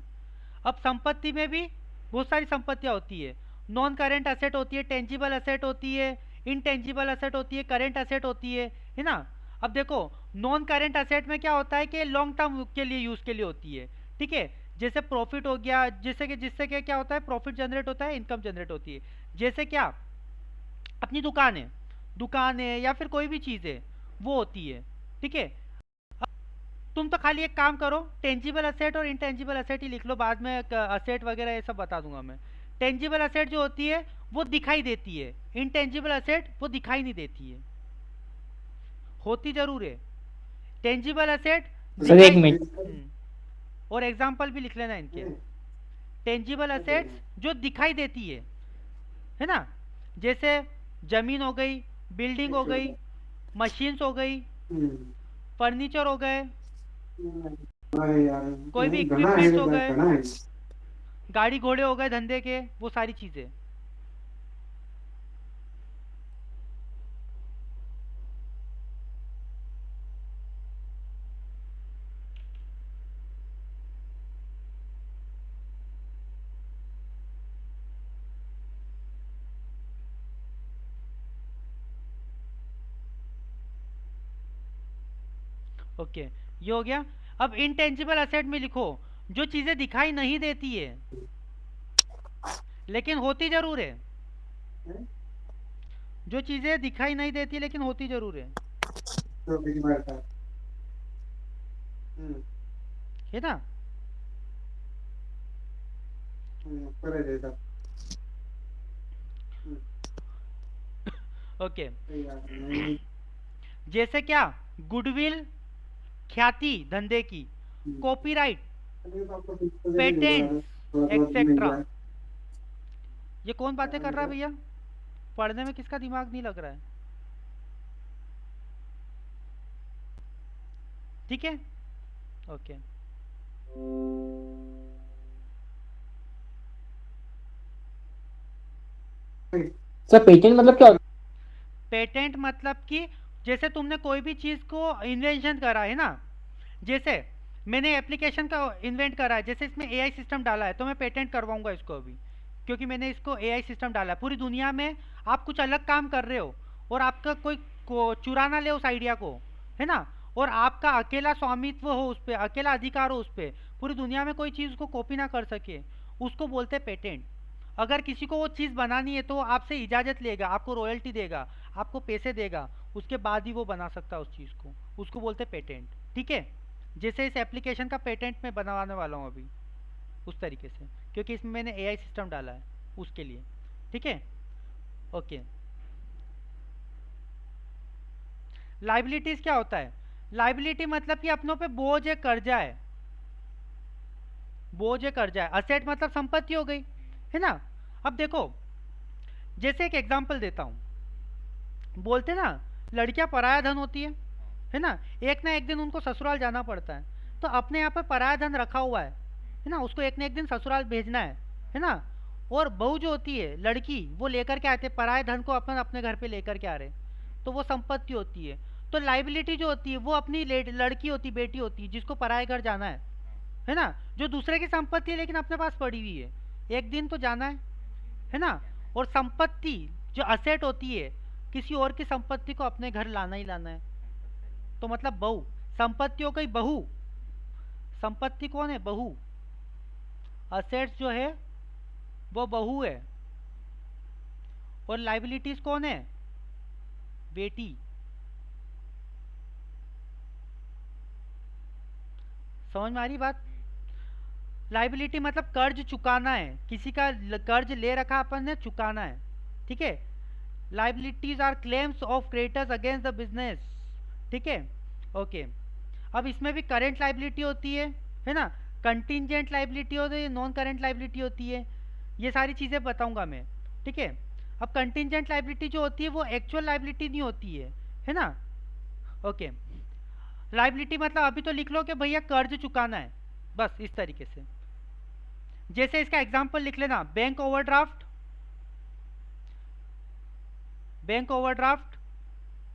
अब संपत्ति में भी बहुत सारी संपत्तियां होती है। नॉन करेंट असेट होती है, टेंजिबल असेट होती है, इनटेंजिबल असेट होती है, करेंट असेट होती है ना। अब देखो नॉन करेंट असेट में क्या होता है कि लॉन्ग टर्म के लिए यूज के लिए होती है, ठीक है। जैसे प्रॉफिट हो गया, जिससे कि क्या होता है, प्रॉफिट जनरेट होता है, इनकम जनरेट होती है। जैसे क्या, अपनी दुकान है या फिर कोई भी चीज़ है वो होती है, ठीक है। तुम तो खाली एक काम करो, टेंजिबल असेट और इनटेंजिबल असेट ही लिख लो, बाद में असेट वगैरह ये सब बता दूंगा मैं। टेंजिबल असेट जो होती है वो दिखाई देती है, इनटेंजिबल असेट वो दिखाई नहीं देती है, होती जरूर है। Tangible asset sir 1 minute. और एग्जांपल भी लिख लेना इनके। टेंजिबल असेट्स जो दिखाई देती है ना, जैसे जमीन हो गई, बिल्डिंग हो गई, मशीन्स हो गई, फर्नीचर हो गए, कोई भी इक्विपमेंट्स हो गए, गाड़ी घोड़े हो गए धंधे के, वो सारी चीजें। ओके, ये हो गया। अब इनटेंजिबल असेट में लिखो जो चीजें दिखाई नहीं देती है लेकिन होती जरूर है, जो चीजें दिखाई नहीं देती लेकिन होती जरूर है ना। ओके, जैसे क्या, गुडविल ख्याति धंधे की, कॉपीराइट, पेटेंट एक्सेट्रा। ये कौन बातें कर रहा है भैया? पढ़ने में किसका दिमाग नहीं लग रहा है? ठीक है, ओके। सर पेटेंट मतलब क्या होता पेटेंट मतलब कि जैसे तुमने कोई भी चीज को इन्वेंशन करा है ना, जैसे मैंने एप्लीकेशन का इन्वेंट करा है, जैसे इसमें एआई सिस्टम डाला है तो मैं पेटेंट करवाऊंगा इसको अभी, क्योंकि मैंने इसको एआई सिस्टम डाला है। पूरी दुनिया में आप कुछ अलग काम कर रहे हो और आपका कोई को चुरा ना ले उस आइडिया को, है ना, और आपका अकेला स्वामित्व हो उस पर, अकेला अधिकार हो उस पर, पूरी दुनिया में कोई चीज़ उसको कॉपी ना कर सके, उसको बोलते हैं पेटेंट। अगर किसी को वो चीज़ बनानी है तो वो आपसे इजाज़त लेगा, आपको रॉयल्टी देगा, आपको पैसे देगा, उसके बाद ही वो बना सकता है उस चीज़ को, उसको बोलते हैं पेटेंट, ठीक है। जैसे इस एप्लीकेशन का पेटेंट मैं बनवाने वाला हूँ अभी, उस तरीके से, क्योंकि इसमें मैंने एआई सिस्टम डाला है उसके लिए, ठीक है, ओके। लाइबिलिटीज क्या होता है? लाइबिलिटी मतलब कि अपनों पे बोझ है, कर्जा है, बोझ है, कर्जा है। असेट मतलब संपत्ति हो गई, है ना। अब देखो, जैसे एक एग्जांपल देता हूँ, बोलते ना लड़कियां पराया धन होती है ना। एक ना एक दिन उनको ससुराल जाना पड़ता है, तो अपने यहाँ पे पराया धन रखा हुआ है ना, उसको एक ना एक दिन ससुराल भेजना है ना। और बहू जो होती है लड़की, वो लेकर के आते पराये धन को अपन अपने घर पे लेकर के आ रहे, तो वो संपत्ति होती है। तो लाइबिलिटी जो होती है वो अपनी लड़की होती, बेटी होती है, जिसको पराये घर जाना है ना, जो दूसरे की संपत्ति है लेकिन अपने पास पड़ी हुई है, एक दिन तो जाना है ना। और संपत्ति जो असेट होती है, किसी और की संपत्ति को अपने घर लाना ही लाना है, तो मतलब बहू। संपत्ति हो गई बहू, संपत्ति कौन है? बहू। असेट्स जो है वो बहू है, और लाइबिलिटीज कौन है? बेटी। समझ में आ रही बात? लाइबिलिटी मतलब कर्ज चुकाना है, किसी का कर्ज ले रखा अपन ने, चुकाना है, ठीक है। Liabilities are claims of creditors against the business, ठीक है, ओके। अब इसमें भी करेंट लाइबिलिटी होती है ना, कंटिंजेंट लाइबिलिटी होती है, नॉन करेंट लाइबिलिटी होती है, ये सारी चीज़ें बताऊंगा मैं, ठीक है। अब कंटिंजेंट लाइबिलिटी जो होती है वो एक्चुअल लाइबिलिटी नहीं होती है ना, ओके। लाइबिलिटी मतलब अभी तो लिख लो कि भैया कर्ज चुकाना है, बस इस तरीके से। जैसे इसका एग्जांपल लिख लेना, bank overdraft, bank overdraft,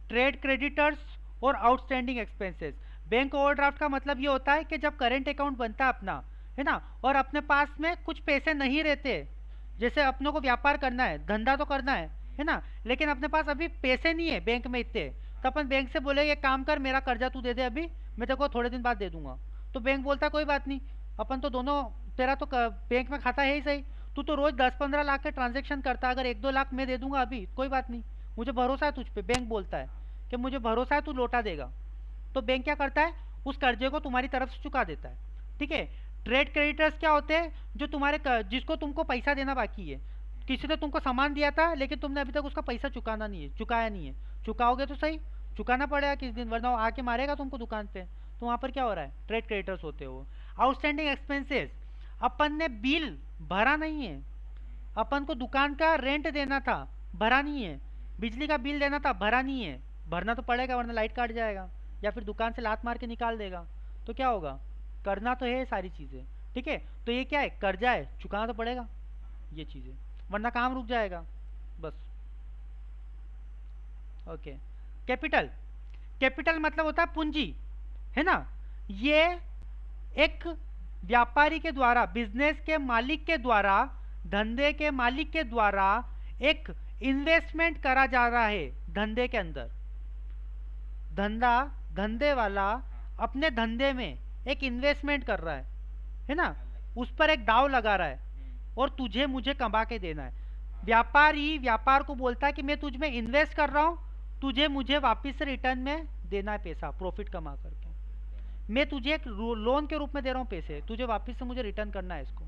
trade creditors और आउटस्टैंडिंग एक्सपेंसेस। बैंक ओवरड्राफ्ट का मतलब ये होता है कि जब करेंट अकाउंट बनता है अपना, है ना, और अपने पास में कुछ पैसे नहीं रहते, जैसे अपनों को व्यापार करना है, धंधा तो करना है ना, लेकिन अपने पास अभी पैसे नहीं है बैंक में इतने, तो अपन बैंक से बोले ये काम कर, मेरा कर्जा तू दे दे अभी, मैं तेरे को थोड़े दिन बाद दे दूंगा। तो बैंक बोलता है कोई बात नहीं, अपन तो दोनों, तेरा तो बैंक में खाता है ही सही, तू तो रोज 10-15 लाख के ट्रांजेक्शन करता, अगर 1-2 लाख मैं दे दूंगा अभी, कोई बात नहीं, मुझे भरोसा है तुझ पे। बैंक बोलता है कि मुझे भरोसा है तू लौटा देगा, तो बैंक क्या करता है, उस कर्जे को तुम्हारी तरफ से चुका देता है, ठीक है। ट्रेड क्रेडिटर्स क्या होते हैं? जो तुम्हारे जिसको तुमको पैसा देना बाकी है, किसी ने तुमको सामान दिया था लेकिन तुमने अभी तक उसका पैसा चुकाया नहीं है, चुकाओगे तो सही, चुकाना पड़ेगा किस दिन, वरना वो आके मारेगा तुमको दुकान पे, तो वहाँ पर क्या हो रहा है? ट्रेड क्रेडिटर्स होते हो। आउटस्टैंडिंग एक्सपेंसेस, अपन ने बिल भरा नहीं है, अपन को दुकान का रेंट देना था, भरा नहीं है, बिजली का बिल देना था, भरा नहीं है, भरना तो पड़ेगा वरना लाइट काट जाएगा या फिर दुकान से लात मार के निकाल देगा, तो क्या होगा? करना तो है सारी चीज़ें, ठीक है। तो ये क्या है? कर्जा है, चुकाना तो पड़ेगा ये चीज़ें, वरना काम रुक जाएगा, बस, ओके। कैपिटल, कैपिटल मतलब होता है पूंजी, है ना। ये एक व्यापारी के द्वारा, बिजनेस के मालिक के द्वारा, धंधे के मालिक के द्वारा एक इन्वेस्टमेंट करा जा रहा है धंधे के अंदर। धंधे वाला अपने धंधे में एक इन्वेस्टमेंट कर रहा है ना, उस पर एक दाव लगा रहा है और तुझे मुझे कमा के देना है। व्यापारी व्यापार को बोलता है कि मैं तुझ में इन्वेस्ट कर रहा हूँ, तुझे मुझे वापस से रिटर्न में देना है पैसा, प्रॉफिट कमा करके। मैं तुझे एक लोन के रूप में दे रहा हूँ पैसे, तुझे वापस से मुझे रिटर्न करना है इसको,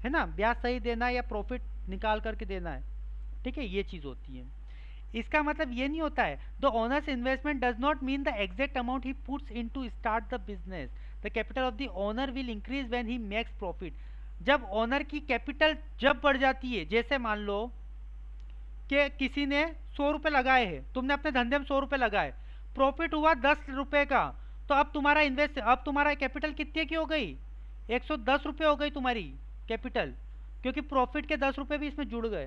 है ना, ब्याज सही देना है या प्रॉफिट निकाल करके देना है, ठीक है, ये चीज़ होती है। इसका मतलब ये नहीं होता है the owners investment does not mean the exact amount he puts into start the business, the capital of the owner will increase when he makes profit. जब ओनर की कैपिटल जब बढ़ जाती है, जैसे मान लो कि किसी ने 100 रुपये लगाए हैं, तुमने अपने धंधे में 100 रुपये लगाए, प्रॉफिट हुआ 10 रुपये का, तो अब तुम्हारा कैपिटल कितने की हो गई? 110 रुपये हो गई तुम्हारी कैपिटल, क्योंकि प्रॉफिट के 10 रुपये भी इसमें जुड़ गए,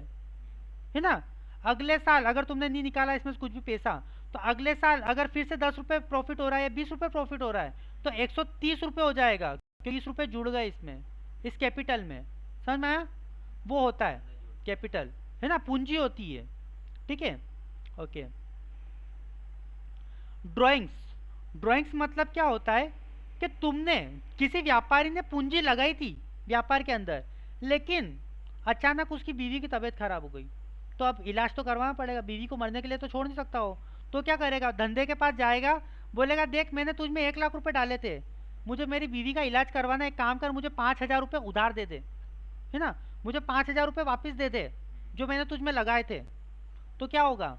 है ना। अगले साल अगर तुमने नहीं निकाला इसमें से कुछ भी पैसा, तो अगले साल अगर फिर से 10 रुपये प्रॉफिट हो रहा है या 20 रुपये प्रॉफिट हो रहा है, तो 130 रुपये हो जाएगा, क्योंकि 30 रुपये जुड़ गए इसमें, इस कैपिटल में। समझ में आया? वो होता है कैपिटल, है ना, पूंजी होती है, ठीक है, ओके। ड्राइंग्स मतलब क्या होता है कि तुमने, किसी व्यापारी ने पूंजी लगाई थी व्यापार के अंदर, लेकिन अचानक उसकी बीवी की तबीयत खराब हो गई, तो अब इलाज तो करवाना पड़ेगा, बीवी को मरने के लिए तो छोड़ नहीं सकता हो, तो क्या करेगा? धंधे के पास जाएगा, बोलेगा देख मैंने तुझ में 1 लाख रुपए डाले थे, मुझे मेरी बीवी का इलाज करवाना है, एक काम कर मुझे 5,000 रुपये उधार दे दे, है ना, मुझे 5,000 रुपये वापस दे दे, जो मैंने तुझ में लगाए थे, तो क्या होगा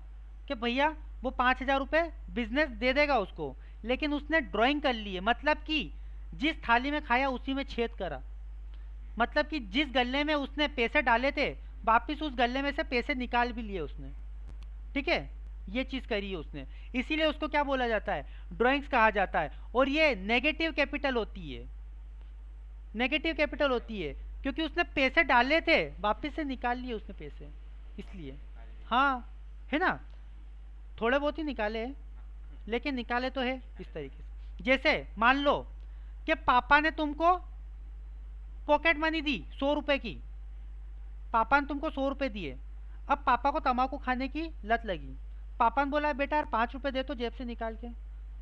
कि भैया वो 5,000 रुपये बिजनेस दे देगा उसको, लेकिन उसने ड्राइंग कर ली है, मतलब कि जिस थाली में खाया उसी में छेद करा, मतलब कि जिस गल्ले में उसने पैसे डाले थे वापिस उस गल्ले में से पैसे निकाल भी लिए उसने। ठीक है, ये चीज़ करी है उसने, इसीलिए उसको क्या बोला जाता है, ड्राइंग्स कहा जाता है। और ये नेगेटिव कैपिटल होती है, नेगेटिव कैपिटल होती है, क्योंकि उसने पैसे डाले थे वापस से निकाल लिए उसने पैसे, इसलिए। हाँ, है ना, थोड़े बहुत ही निकाले हैं, लेकिन निकाले तो है इस तरीके से। जैसे मान लो कि पापा ने तुमको पॉकेट मनी दी 100 रुपए की, पापा ने तुमको 100 रुपए दिए। अब पापा को तम्बाकू खाने की लत लगी, पापा ने बोला बेटा यार 5 रुपए दे तो जेब से निकाल के।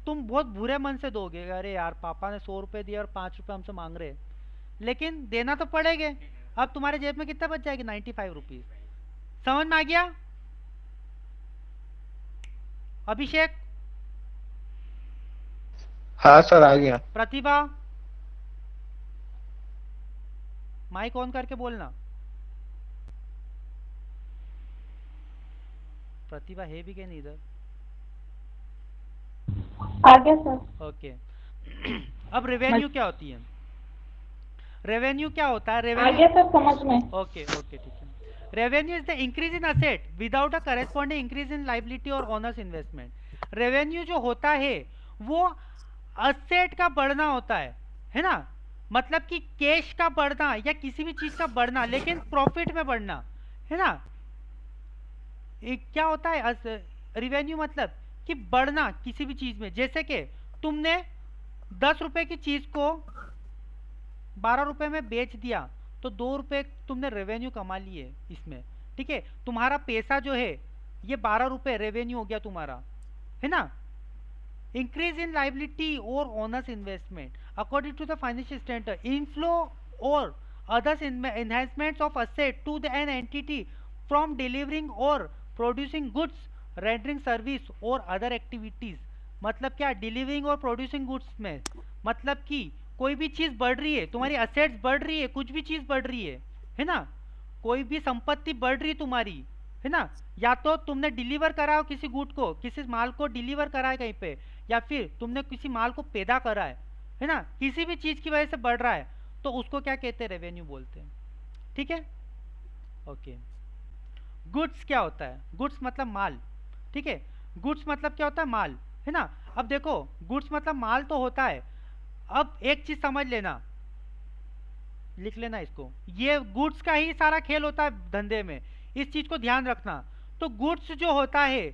तुम बहुत बुरे मन से दोगे, अरे यार पापा ने 100 रुपए दिए और 5 रुपए हमसे मांग रहे हैं, लेकिन देना तो पड़ेगा। अब तुम्हारे जेब में कितना बच जाएगी, 95 रुपीज। समझ में आ गया अभिषेक? हाँ सर, आ गया। प्रतिभा, माइक ऑन करके बोलना। प्रतिभा है भी क्या नहीं इधर? आ गया सर। ओके। अब रेवेन्यू क्या होती है? रेवेन्यू क्या होता है? आ रेवेन्यू, गया सर समझ में। ओके ओके, ठीक है। Revenue is the increase in asset without a corresponding increase in liability और ऑनर्स इन्वेस्टमेंट। रेवेन्यू जो होता है वो असेट का बढ़ना होता है ना, मतलब कि कैश का बढ़ना या किसी भी चीज का बढ़ना, लेकिन प्रॉफिट में बढ़ना, है ना। क्या होता है रेवेन्यू, मतलब कि बढ़ना किसी भी चीज में। जैसे कि तुमने 10 रुपए की चीज को 12 रुपए में बेच दिया, तो 2 रुपए तुमने रेवेन्यू कमा लिए इसमें। ठीक है, तुम्हारा पैसा जो है ये 12 रुपए रेवेन्यू हो गया तुम्हारा, है ना। इंक्रीज इन लाइबिलिटी और owners investment according to the financial standard, inflow और others enhancements of asset to the an entity from delivering or producing goods, rendering service और other activities। मतलब क्या, डिलीवरिंग और प्रोड्यूसिंग गुड्स में, मतलब कि कोई भी चीज बढ़ रही है, तुम्हारी असेट्स बढ़ रही है, कुछ भी चीज बढ़ रही है ना, कोई भी संपत्ति बढ़ रही है तुम्हारी, है ना। या तो तुमने डिलीवर करा हो किसी गुड को, किसी माल को डिलीवर करा है कहीं पे, या फिर तुमने किसी माल को पैदा करा है ना, किसी भी चीज की वजह से बढ़ रहा है, तो उसको क्या कहते हैं, रेवेन्यू बोलते हैं। ठीक है, ओके। गुड्स क्या होता है? गुड्स मतलब माल। ठीक है, गुड्स मतलब क्या होता है, माल, है ना। अब देखो, गुड्स मतलब माल तो होता है। अब एक चीज समझ लेना, लिख लेना इसको, ये गुड्स का ही सारा खेल होता है धंधे में, इस चीज को ध्यान रखना। तो गुड्स जो होता है,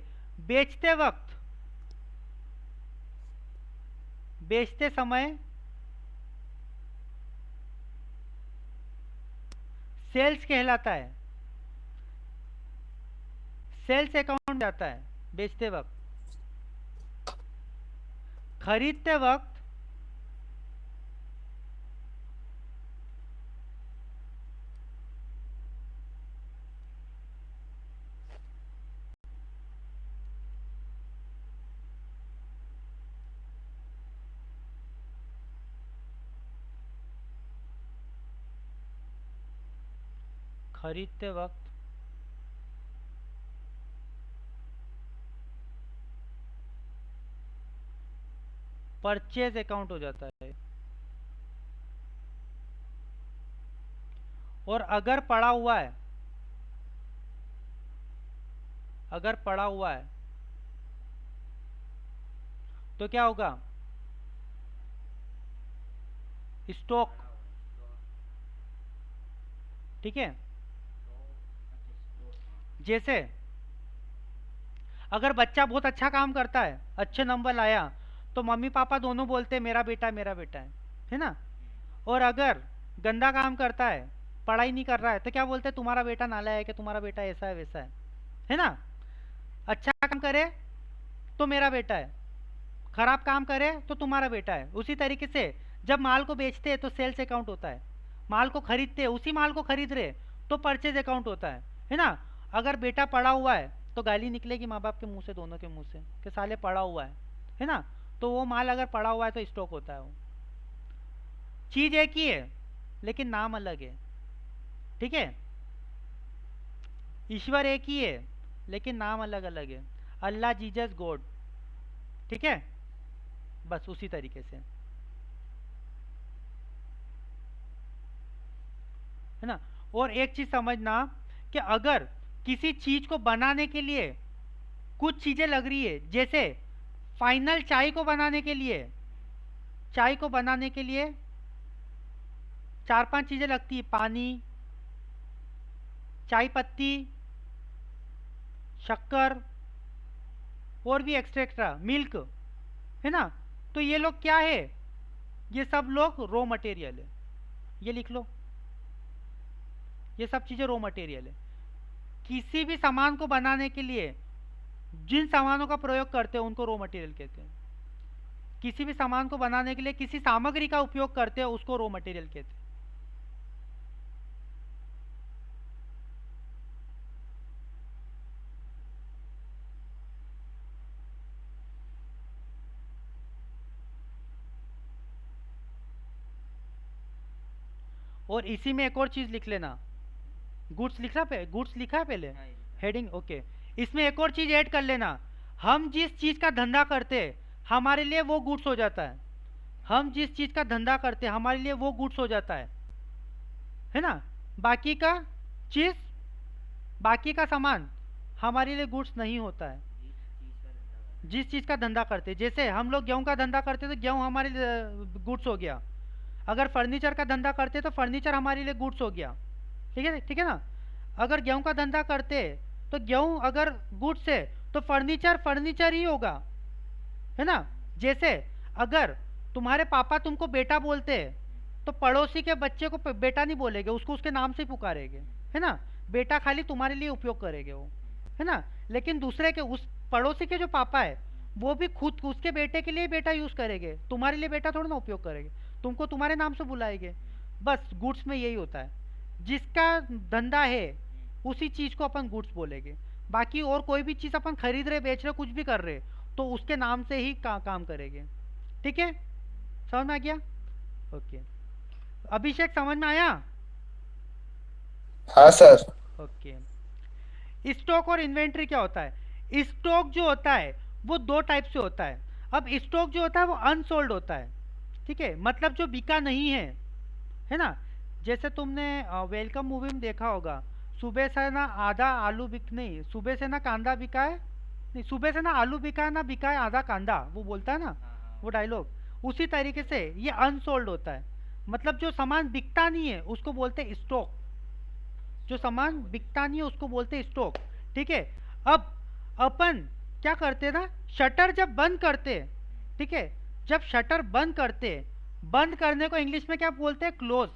बेचते समय सेल्स कहलाता है, सेल्स अकाउंट जाता है बेचते वक्त। खरीदते वक्त परचेज अकाउंट हो जाता है। और अगर पड़ा हुआ है, तो क्या होगा, स्टॉक। ठीक है, जैसे अगर बच्चा बहुत अच्छा काम करता है, अच्छे नंबर लाया, तो मम्मी पापा दोनों बोलते हैं मेरा बेटा है ना। और अगर गंदा काम करता है, पढ़ाई नहीं कर रहा है, तो क्या बोलते हैं, तुम्हारा बेटा नालायक है, तुम्हारा बेटा ऐसा है वैसा है ना। अच्छा काम करे तो मेरा बेटा है, खराब काम करे तो तुम्हारा बेटा है। उसी तरीके से जब माल को बेचते हैं तो सेल्स अकाउंट होता है, माल को खरीदते हैं, उसी माल को खरीद रहे तो परचेज अकाउंट होता है ना। अगर बेटा पड़ा हुआ है तो गाली निकलेगी माँ बाप के मुंह से, दोनों के मुंह से, कि साले पड़ा हुआ है ना। तो वो माल अगर पड़ा हुआ है तो स्टॉक होता है। वो चीज एक ही है लेकिन नाम अलग है। ठीक है, ईश्वर एक ही है लेकिन नाम अलग अलग है। अल्लाह, जीसस, गॉड। ठीक है, बस उसी तरीके से, है ना। और एक चीज समझना कि अगर किसी चीज को बनाने के लिए कुछ चीजें लग रही है, जैसे फाइनल चाय को बनाने के लिए, चाय को बनाने के लिए 4-5 चीजें लगती है, पानी, चाय पत्ती, शक्कर और भी एक्स्ट्रा मिल्क, है ना। तो ये लोग क्या है, ये सब लोग रॉ मटेरियल है, ये लिख लो, ये सब चीजें रॉ मटेरियल है। किसी भी सामान को बनाने के लिए जिन सामानों का प्रयोग करते हैं उनको रॉ मटेरियल कहते हैं। किसी भी सामान को बनाने के लिए किसी सामग्री का उपयोग करते हैं उसको रॉ मटेरियल कहते हैं। और इसी में एक और चीज लिख लेना, गुड्स लिखा पे, गुड्स लिखा है पहले हेडिंग, ओके। इसमें एक और चीज ऐड कर लेना, हम जिस चीज का धंधा करते हैं हमारे लिए वो गुड्स हो जाता है। हम जिस चीज का धंधा करते हैं हमारे लिए वो गुड्स हो जाता है ना। बाकी का चीज, बाकी का सामान हमारे लिए गुड्स नहीं होता है। जिस चीज का धंधा करते हैं, जैसे हम लोग गेहूं का धंधा करते हैं तो गेहूं हमारे लिए गुड्स हो गया। अगर फर्नीचर का धंधा करते तो फर्नीचर हमारे लिए गुड्स हो गया। ठीक है ना। अगर गेहूं का धंधा करते तो गेहूं अगर गुड्स है तो फर्नीचर फर्नीचर ही होगा, है ना। जैसे अगर तुम्हारे पापा तुमको बेटा बोलते तो पड़ोसी के बच्चे को बेटा नहीं बोलेगे, उसको उसके नाम से ही पुकारेंगे, है ना। बेटा खाली तुम्हारे लिए उपयोग करेंगे वो, है ना। लेकिन दूसरे के, उस पड़ोसी के जो पापा है वो भी खुद उसके बेटे के लिए बेटा यूज करेंगे, तुम्हारे लिए बेटा थोड़ा ना उपयोग करेंगे, तुमको तुम्हारे नाम से बुलाएंगे। बस गुड्स में यही होता है, जिसका धंधा है उसी चीज को अपन गुड्स बोलेंगे। बाकी और कोई भी चीज अपन खरीद रहे, बेच रहे, कुछ भी कर रहे तो उसके नाम से ही काम करेंगे। ठीक है, समझ में आ गया? ओके, अभिषेक समझ में आया? हाँ सर। ओके, स्टॉक और इन्वेंट्री क्या होता है? स्टॉक जो होता है वो दो टाइप से होता है। अब स्टॉक जो होता है वो अनसोल्ड होता है, ठीक है, मतलब जो बिका नहीं है ना। जैसे तुमने वेलकम मूवी में देखा होगा, सुबह से ना आधा आलू बिक, नहीं सुबह से ना कांदा बिका है, नहीं सुबह से ना आलू बिका है ना बिका है आधा कांदा, वो बोलता है ना वो डायलॉग। उसी तरीके से ये अनसोल्ड होता है, मतलब जो सामान बिकता नहीं है उसको बोलते हैं स्टॉक। जो सामान बिकता नहीं है उसको बोलते हैं स्टॉक, ठीक है। अब अपन क्या करते ना, शटर जब बंद करते, ठीक है, जब शटर बंद करते, बंद करने को इंग्लिश में क्या बोलते हैं? क्लोज,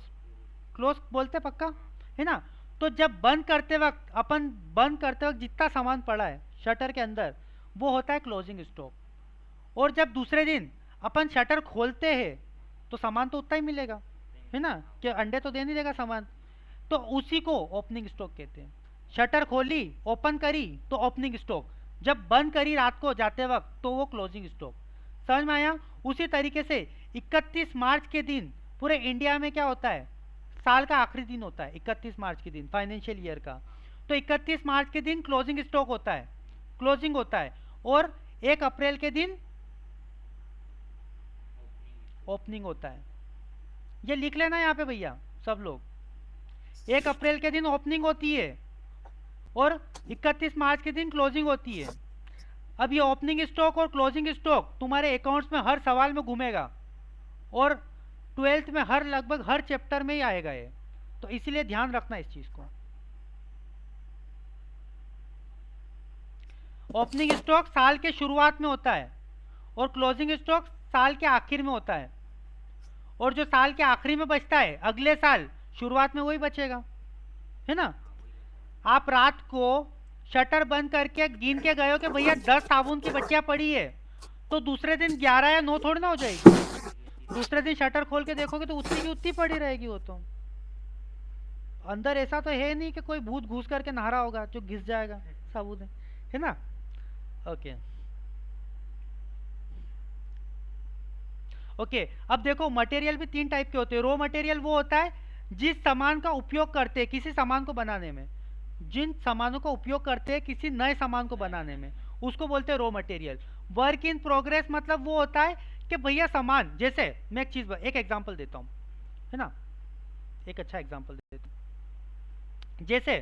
क्लोज बोलते पक्का, है ना। तो जब बंद करते वक्त, अपन बंद करते वक्त जितना सामान पड़ा है शटर के अंदर वो होता है क्लोजिंग स्टॉक। और जब दूसरे दिन अपन शटर खोलते हैं तो सामान तो उतना ही मिलेगा, है ना, कि अंडे तो दे नहीं देगा सामान, तो उसी को ओपनिंग स्टॉक कहते हैं। शटर खोली, ओपन करी तो ओपनिंग स्टॉक, जब बंद करी रात को जाते वक्त तो वो क्लोजिंग स्टॉक। समझ में आया? उसी तरीके से 31 मार्च के दिन पूरे इंडिया में क्या होता है, साल का आखिरी दिन होता है 31 मार्च के दिन, फाइनेंशियल ईयर का। तो 31 मार्च के दिन क्लोजिंग स्टॉक होता है, क्लोजिंग होता है, और 1 अप्रैल के दिन ओपनिंग होता है। ये लिख लेना यहाँ पे भैया सब लोग, 1 अप्रैल के दिन ओपनिंग होती है और 31 मार्च के दिन क्लोजिंग होती है। अब ये ओपनिंग स्टॉक और क्लोजिंग स्टॉक तुम्हारे अकाउंट्स में हर सवाल में घूमेगा और 12th में हर लगभग हर चैप्टर में ही आएगा ये, तो इसीलिए ध्यान रखना इस चीज को। ओपनिंग स्टॉक साल के शुरुआत में होता है और क्लोजिंग स्टॉक साल के आखिर में होता है, और जो साल के आखिरी में बचता है अगले साल शुरुआत में वही बचेगा, है ना। आप रात को शटर बंद करके गिन के गए हो कि भैया 10 साबुन की बच्चियां पड़ी है, तो दूसरे दिन 11 या 9 थोड़ी ना हो जाएगी। दूसरे दिन शटर खोल के देखोगे तो उतनी की उतनी पड़ी रहेगी। वो तो अंदर ऐसा तो है नहीं कि कोई भूत घुस करके नहा रहा होगा जो घिस जाएगा साबुन, है ना। ओके ओके, अब देखो मटेरियल भी 3 टाइप के होते हैं। रॉ मटेरियल वो होता है जिस सामान का उपयोग करते हैं किसी सामान को बनाने में, जिन सामानों का उपयोग करते हैं किसी नए सामान को बनाने में, उसको बोलते हैं raw material. Work in progress मतलब वो होता है कि भैया सामान, जैसे मैं एक एग्जांपल देता हूँ, है ना, एक अच्छा एग्जांपल देता हूँ। जैसे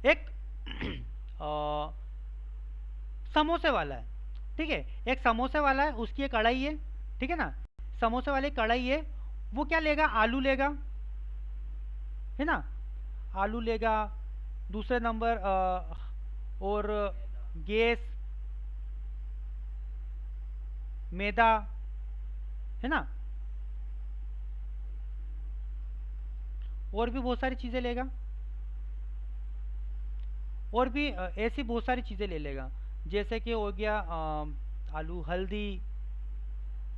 एक समोसे वाला है, ठीक है, एक समोसे वाला है, उसकी एक कढ़ाई है, ठीक है ना, समोसे वाली कढ़ाई है, वो क्या लेगा, आलू लेगा, है ना, आलू लेगा, दूसरे नंबर और गैस, मैदा, है ना, और भी बहुत सारी चीज़ें लेगा, और भी ऐसी बहुत सारी चीज़ें ले लेगा, जैसे कि हो गया आलू, हल्दी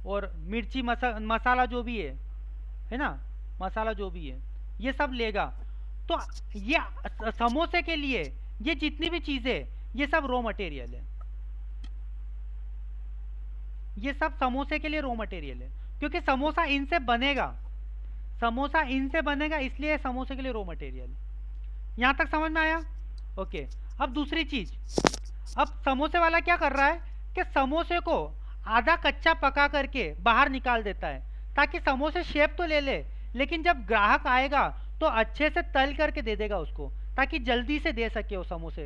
और मिर्ची, मसाला जो भी है ना, मसाला जो भी है, ये सब लेगा। तो ये समोसे के लिए ये जितनी भी चीज़ें, ये सब रॉ मटेरियल है, ये सब समोसे के लिए रॉ मटेरियल है, क्योंकि समोसा इनसे बनेगा, समोसा इनसे बनेगा, इसलिए समोसे के लिए रॉ मटेरियल। यहाँ तक समझ में आया? ओके। अब दूसरी चीज, अब समोसे वाला क्या कर रहा है कि समोसे को आधा कच्चा पका करके बाहर निकाल देता है, ताकि समोसे शेप तो ले ले, लेकिन जब ग्राहक आएगा तो अच्छे से तल करके दे देगा उसको, ताकि जल्दी से दे सके वो समोसे,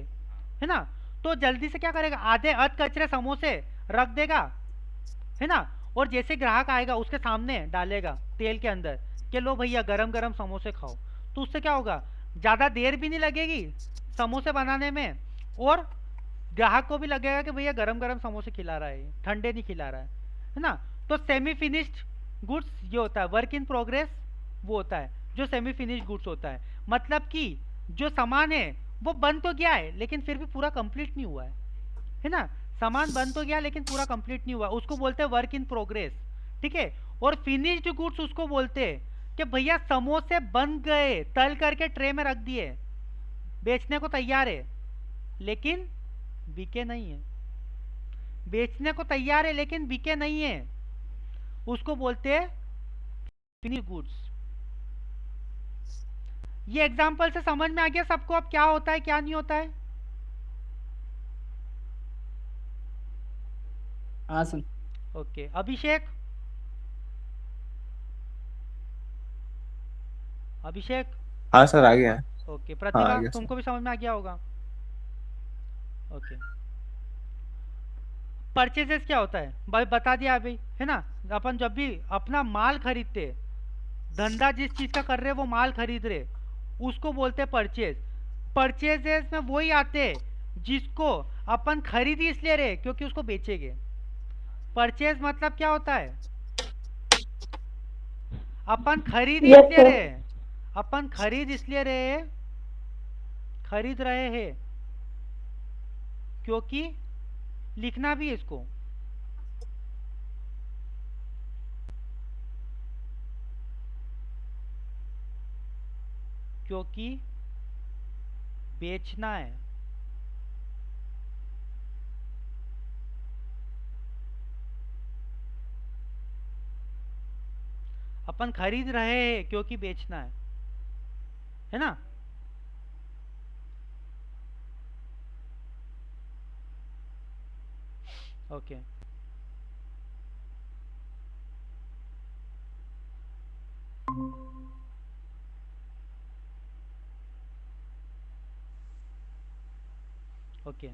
है ना। तो जल्दी से क्या करेगा, आधे अध कचरे समोसे रख देगा, है ना, और जैसे ग्राहक आएगा उसके सामने डालेगा तेल के अंदर कि लो भैया गरम गरम समोसे खाओ। तो उससे क्या होगा, ज़्यादा देर भी नहीं लगेगी समोसे बनाने में, और ग्राहक को भी लगेगा कि भैया गरम गरम समोसे खिला रहा है, ठंडे नहीं खिला रहा है ना। तो सेमी फिनिश्ड गुड्स ये होता है, वर्क इन प्रोग्रेस वो होता है जो सेमी फिनिश्ड गुड्स होता है, मतलब कि जो सामान है वो बन तो गया है लेकिन फिर भी पूरा कंप्लीट नहीं हुआ है ना, सामान बन तो गया लेकिन पूरा कंप्लीट नहीं हुआ, उसको बोलते हैं वर्क इन प्रोग्रेस, ठीक है। और फिनिश्ड गुड्स उसको बोलते हैं कि भैया समोसे बन गए, तल करके ट्रे में रख दिए, बेचने को तैयार है लेकिन बिके नहीं है, बेचने को तैयार है लेकिन बिके नहीं है, उसको बोलते हैं फिनिश्ड गुड्स। ये एग्जांपल से समझ में आ गया सबको अब क्या होता है क्या नहीं होता है? हाँ सर। ओके, अभिषेक, अभिषेक, हाँ सर आ गया। ओके, हाँ आ प्रतिभा गया सर। तुमको भी समझ में आ गया होगा। ओके, परचेजेस क्या होता है भाई बता दिया अभी, है ना। अपन जब भी अपना माल खरीदते, धंधा जिस चीज का कर रहे वो माल खरीद रहे, उसको बोलते हैं परचेज। परचेजेस में वही आते हैं जिसको अपन खरीद ही इसलिए रहे क्योंकि उसको बेचेंगे। परचेज मतलब क्या होता है, अपन खरीद Yes, इसलिए sir. रहे, अपन खरीद इसलिए रहे, खरीद रहे हैं क्योंकि लिखना भी है इसको, क्योंकि बेचना है। अपन खरीद रहे हैं क्योंकि बेचना है ना। ओके, ओके,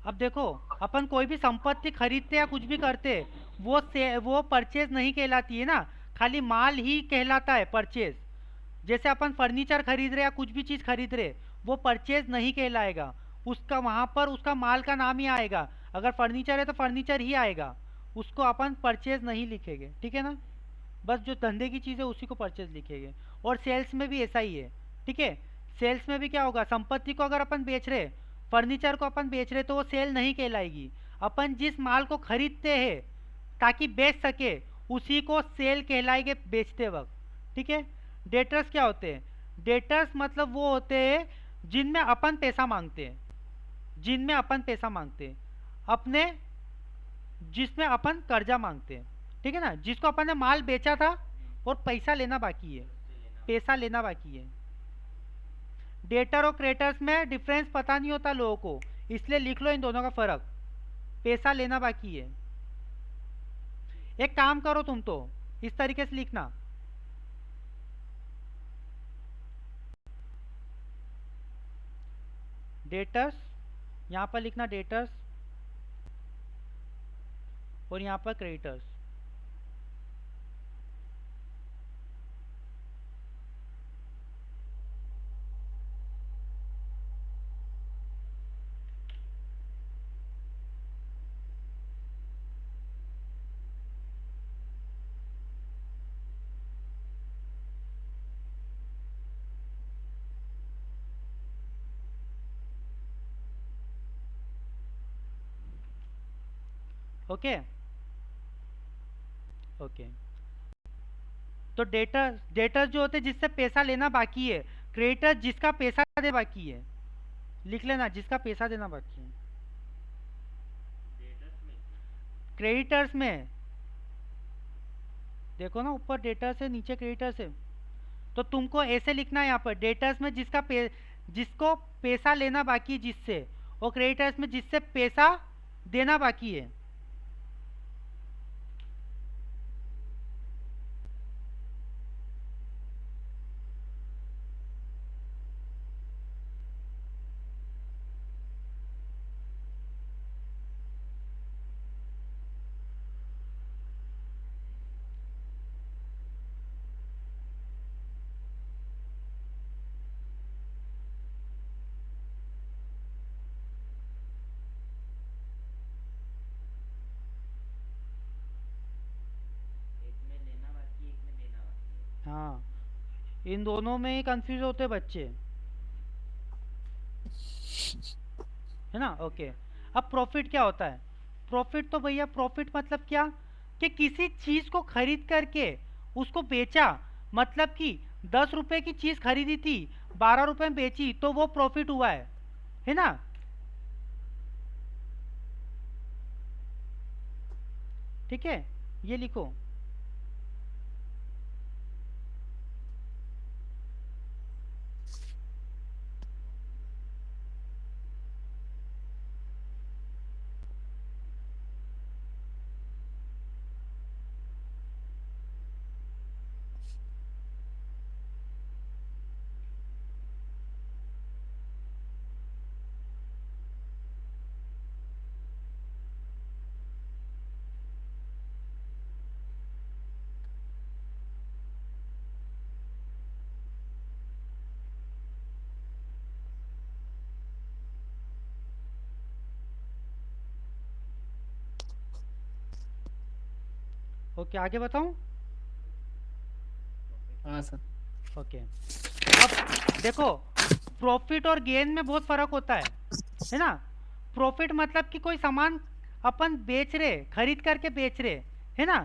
अब देखो अपन कोई भी संपत्ति खरीदते या कुछ भी करते, वो परचेज नहीं कहलाती है ना, खाली माल ही कहलाता है परचेज। जैसे अपन फर्नीचर खरीद रहे या कुछ भी चीज़ खरीद रहे, वो परचेज नहीं कहलाएगा, उसका वहाँ पर उसका माल का नाम ही आएगा। अगर फर्नीचर है तो फर्नीचर ही आएगा, उसको अपन परचेज नहीं लिखेंगे, ठीक है ना। बस जो धंधे की चीज़ है उसी को परचेज लिखेंगे। और सेल्स में भी ऐसा ही है, ठीक है। सेल्स में भी क्या होगा, संपत्ति को अगर अपन बेच रहे, फर्नीचर को अपन बेच रहे तो वो सेल नहीं कहलाएगी। अपन जिस माल को खरीदते हैं ताकि बेच सके उसी को सेल कहलाएंगे बेचते वक्त, ठीक है। डेटर्स क्या होते हैं, डेटर्स मतलब वो होते हैं जिनमें अपन पैसा मांगते हैं, जिनमें अपन पैसा मांगते हैं अपने, जिसमें अपन कर्जा मांगते हैं, ठीक है ना। जिसको अपन ने माल बेचा था और पैसा लेना बाकी है, पैसा लेना बाकी है। डेटर और क्रेडिटर्स में डिफरेंस पता नहीं होता लोगों को, इसलिए लिख लो इन दोनों का फर्क। पैसा लेना बाकी है। एक काम करो तुम तो इस तरीके से लिखना, डेटर्स, यहाँ पर लिखना डेटर्स और यहाँ पर क्रेडिटर्स। ओके ओके, तो डेटर्स जो होते हैं जिससे पैसा लेना बाकी है, क्रेडिटर्स जिसका पैसा दे बाकी है, लिख लेना जिसका पैसा देना बाकी है। क्रेडिटर्स में देखो ना, ऊपर डेटर्स है, नीचे क्रेडिटर्स है, तो तुमको ऐसे लिखना है यहाँ पर, डेटर्स में जिसको पैसा लेना बाकी है जिससे, और क्रेडिटर्स में जिससे पैसा देना बाकी है। हाँ, इन दोनों में ही कंफ्यूज होते बच्चे, है ना। ओके, अब प्रॉफिट क्या होता है? प्रॉफिट तो भैया, प्रॉफिट मतलब क्या कि किसी चीज को खरीद करके उसको बेचा, मतलब कि 10 रुपए की चीज खरीदी थी, 12 रुपए में बेची, तो वो प्रॉफिट हुआ है ना। ठीक है, ये लिखो। ओके, आगे बताऊं? हाँ सर। ओके, अब देखो, प्रॉफिट और गेन में बहुत फर्क होता है ना। प्रॉफिट मतलब कि कोई सामान अपन बेच रहे, खरीद करके बेच रहे, है ना।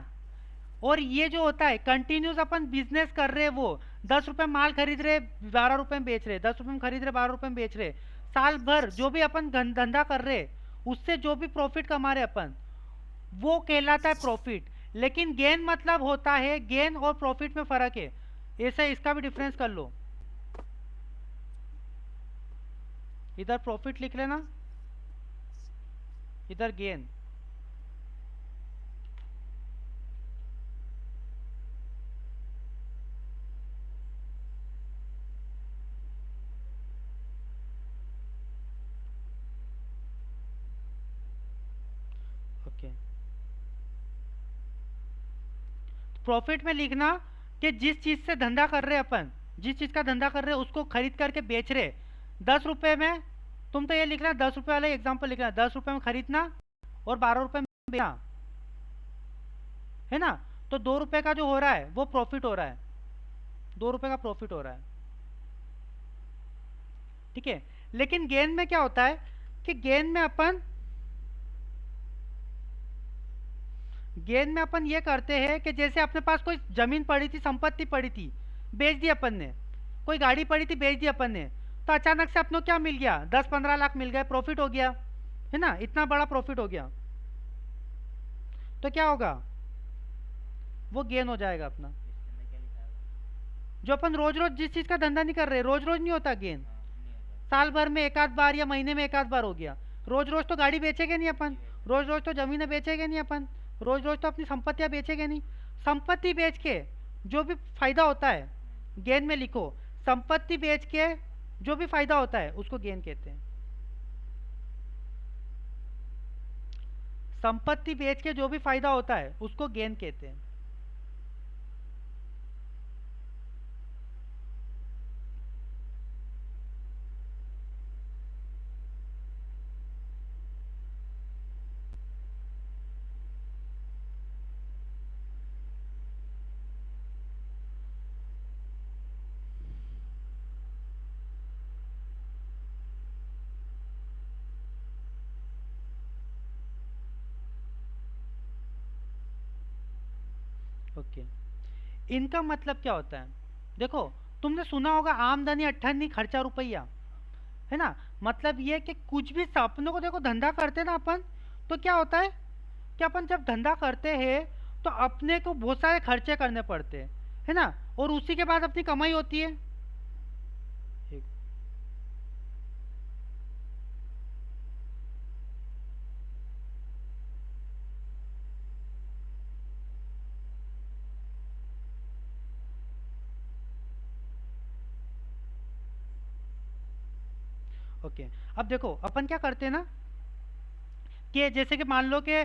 और ये जो होता है कंटिन्यूस अपन बिजनेस कर रहे, वो 10 रुपए माल खरीद रहे, 12 रुपए में बेच रहे, 10 रुपए में खरीद रहे, 12 रुपए में बेच रहे, साल भर जो भी अपन धंधा कर रहे, उससे जो भी प्रॉफिट कमा रहे अपन, वो कहलाता है प्रॉफिट। लेकिन गेन मतलब होता है, गेन और प्रॉफिट में फर्क है, ऐसे इसका भी डिफरेंस कर लो। इधर प्रॉफिट लिख लेना, इधर गेन। ओके, प्रॉफिट में लिखना कि जिस चीज से धंधा कर रहे अपन, जिस चीज का धंधा कर रहे उसको खरीद करके बेच रहे 10 रुपए में, तुम तो ये लिखना 10 रुपए वाला एग्जाम्पल लिखना, 10 रुपए में खरीदना और 12 रुपए में बेचना, है ना। तो 2 रुपए का जो हो रहा है वो प्रॉफिट हो रहा है, 2 रुपए का प्रॉफिट हो रहा है। ठीक है, लेकिन गेन में क्या होता है कि गेन में अपन ये करते हैं कि जैसे अपने पास कोई जमीन पड़ी थी, संपत्ति पड़ी थी, बेच दी अपन ने, कोई गाड़ी पड़ी थी, बेच दी अपन ने, तो अचानक से अपनों क्या मिल गया, 10-15 लाख मिल गए, प्रॉफिट हो गया, है ना। इतना बड़ा प्रॉफिट हो गया, तो क्या होगा, वो गेन हो जाएगा अपना। जो अपन रोज रोज जिस चीज का धंधा नहीं कर रहे, रोज रोज नहीं होता गेन, साल भर में एक आध बार या महीने में एक आध बार हो गया। रोज रोज तो गाड़ी बेचेंगे नहीं अपन, रोज रोज तो जमीनें बेचेंगे नहीं अपन, रोज रोज तो अपनी संपत्तियां बेचेंगे नहीं। संपत्ति बेच के जो भी फायदा होता है, गेन में लिखो, संपत्ति बेच के जो भी फायदा होता है उसको गेन कहते हैं। संपत्ति बेच के जो भी फायदा होता है उसको गेन कहते हैं। ओके, इनका मतलब क्या होता है? देखो, तुमने सुना होगा आमदनी अट्ठानी खर्चा रुपया, है ना। मतलब ये कि कुछ भी अपनों को, देखो धंधा करते ना अपन, तो क्या होता है कि अपन जब धंधा करते हैं तो अपने को बहुत सारे खर्चे करने पड़ते हैं, है ना, और उसी के बाद अपनी कमाई होती है। ओके, अब देखो अपन क्या करते हैं ना, कि जैसे कि मान लो कि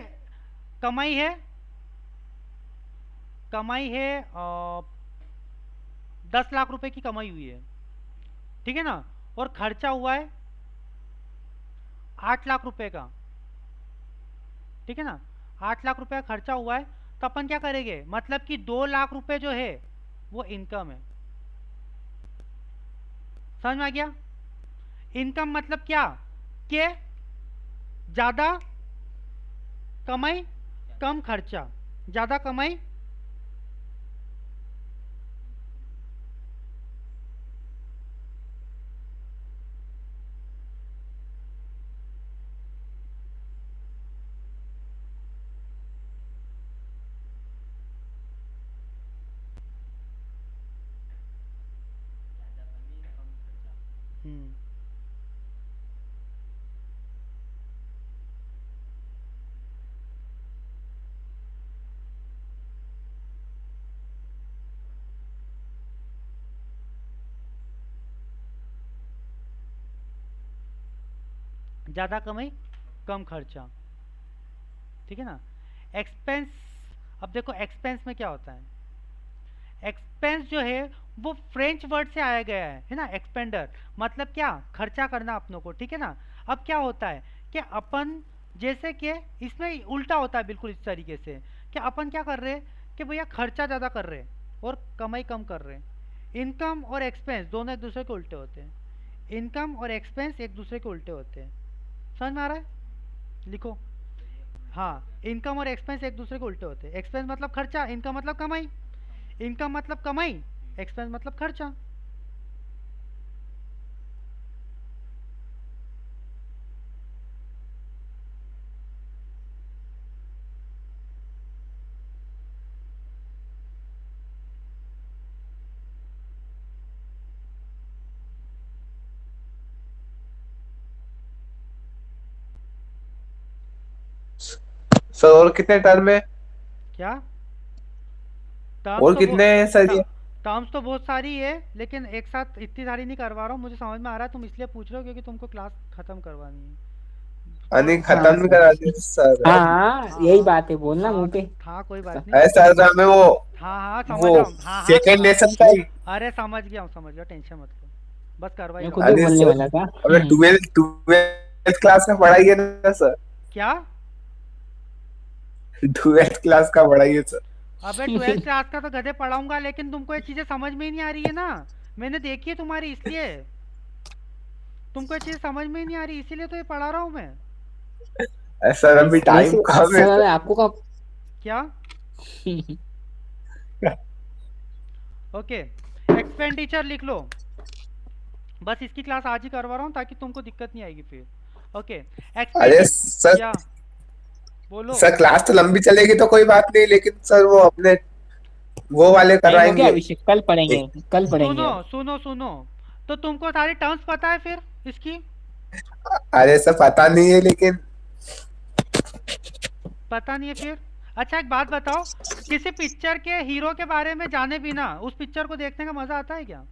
कमाई है, कमाई है 10 लाख रुपए की कमाई हुई है, ठीक है ना, और खर्चा हुआ है 8 लाख रुपए का, ठीक है ना, 8 लाख रुपए का खर्चा हुआ है। तो अपन क्या करेंगे, मतलब कि 2 लाख रुपए जो है वो इनकम है। समझ में आ गया? इनकम मतलब क्या, कि ज्यादा कमाई कम खर्चा, ज्यादा कमाई हम्म, ज्यादा कमाई कम खर्चा, ठीक है ना। एक्सपेंस, अब देखो एक्सपेंस में क्या होता है, एक्सपेंस जो है वो फ्रेंच वर्ड से आया गया है ना, एक्सपेंडर, मतलब क्या, खर्चा करना अपनों को, ठीक है ना। अब क्या होता है कि अपन, जैसे कि इसमें उल्टा होता है बिल्कुल इस तरीके से, कि अपन क्या कर रहे हैं कि भैया खर्चा ज़्यादा कर रहे हैं और कमाई कम कर रहे हैं। इनकम और एक्सपेंस दोनों एक दूसरे के उल्टे होते हैं, इनकम और एक्सपेंस एक दूसरे के उल्टे होते हैं। समझ में आ रहा है? लिखो, हाँ, इनकम और एक्सपेंस एक दूसरे के उल्टे होते हैं। एक्सपेंस मतलब खर्चा, इनकम मतलब कमाई, इनकम मतलब कमाई, एक्सपेंस मतलब खर्चा। सर और कितने टर्म है? क्या और कितने हैं सर ये? टर्म्स तो बहुत सारी है, लेकिन एक साथ इतनी सारी नहीं करवा रहा हूँ, मुझे समझ में आ रहा है तुम इसलिए पूछ रहे हो क्योंकि तुमको क्लास खत्म करवानी है। नहीं, थोड़ा खत्म भी करा दिया सर। हाँ अभी हाँ, हाँ यही हाँ बात है, बोलना हाँ मुंह पे। हाँ, कोई बात है नहीं। सर, हमें हाँ हाँ, समझ वो रहा हूँ, हाँ हाँ सेकंड लेसन का ही। अरे समझ गया हूँ, समझ गया, टेंशन मत लो, बस करवा ही मैं रहा खुद हूँ। ही अरे बोलने सर, वाला था। हमें ट्वेल्थ ट्वेल्थ क्लास का पढ़ाइए ना सर, क्या? ट्वेल्थ क्लास का पढ़ाइए सर। अबे 12th क्लास का तो गधे पढ़ाऊंगा, लेकिन तुमको ये चीजें समझ में ही नहीं आ रही है ना, मैंने देखी है तुम्हारी, इसलिए तुमको ये चीजें समझ में ही नहीं आ रही, इसीलिए तो ये पढ़ा रहा हूँ मैं। सर अभी टाइम वैसे कम है सर, सर। आपको कब क्या? ओके, एक्सपेंडिचर लिख लो, बस इसकी क्लास आज ही करवा रहा हूँ ताकि तुमको दिक्कत नहीं आएगी फिर। ओके, अरे एक्सपेंडिचर, सर, क्या बोलो? सर क्लास तो लंबी चलेगी तो कोई बात नहीं, लेकिन सर वो अपने वो वाले टाइम हो गया करवाएंगे। अभिषेक, कल पढ़ेंगे, कल पढ़ेंगे सुनो अब। सुनो सुनो, तो तुमको सारी टर्म्स पता है फिर इसकी? अरे सब पता नहीं है लेकिन पता नहीं है फिर? अच्छा एक बात बताओ, किसी पिक्चर के हीरो के बारे में जाने बिना उस पिक्चर को देखने का मजा आता है क्या?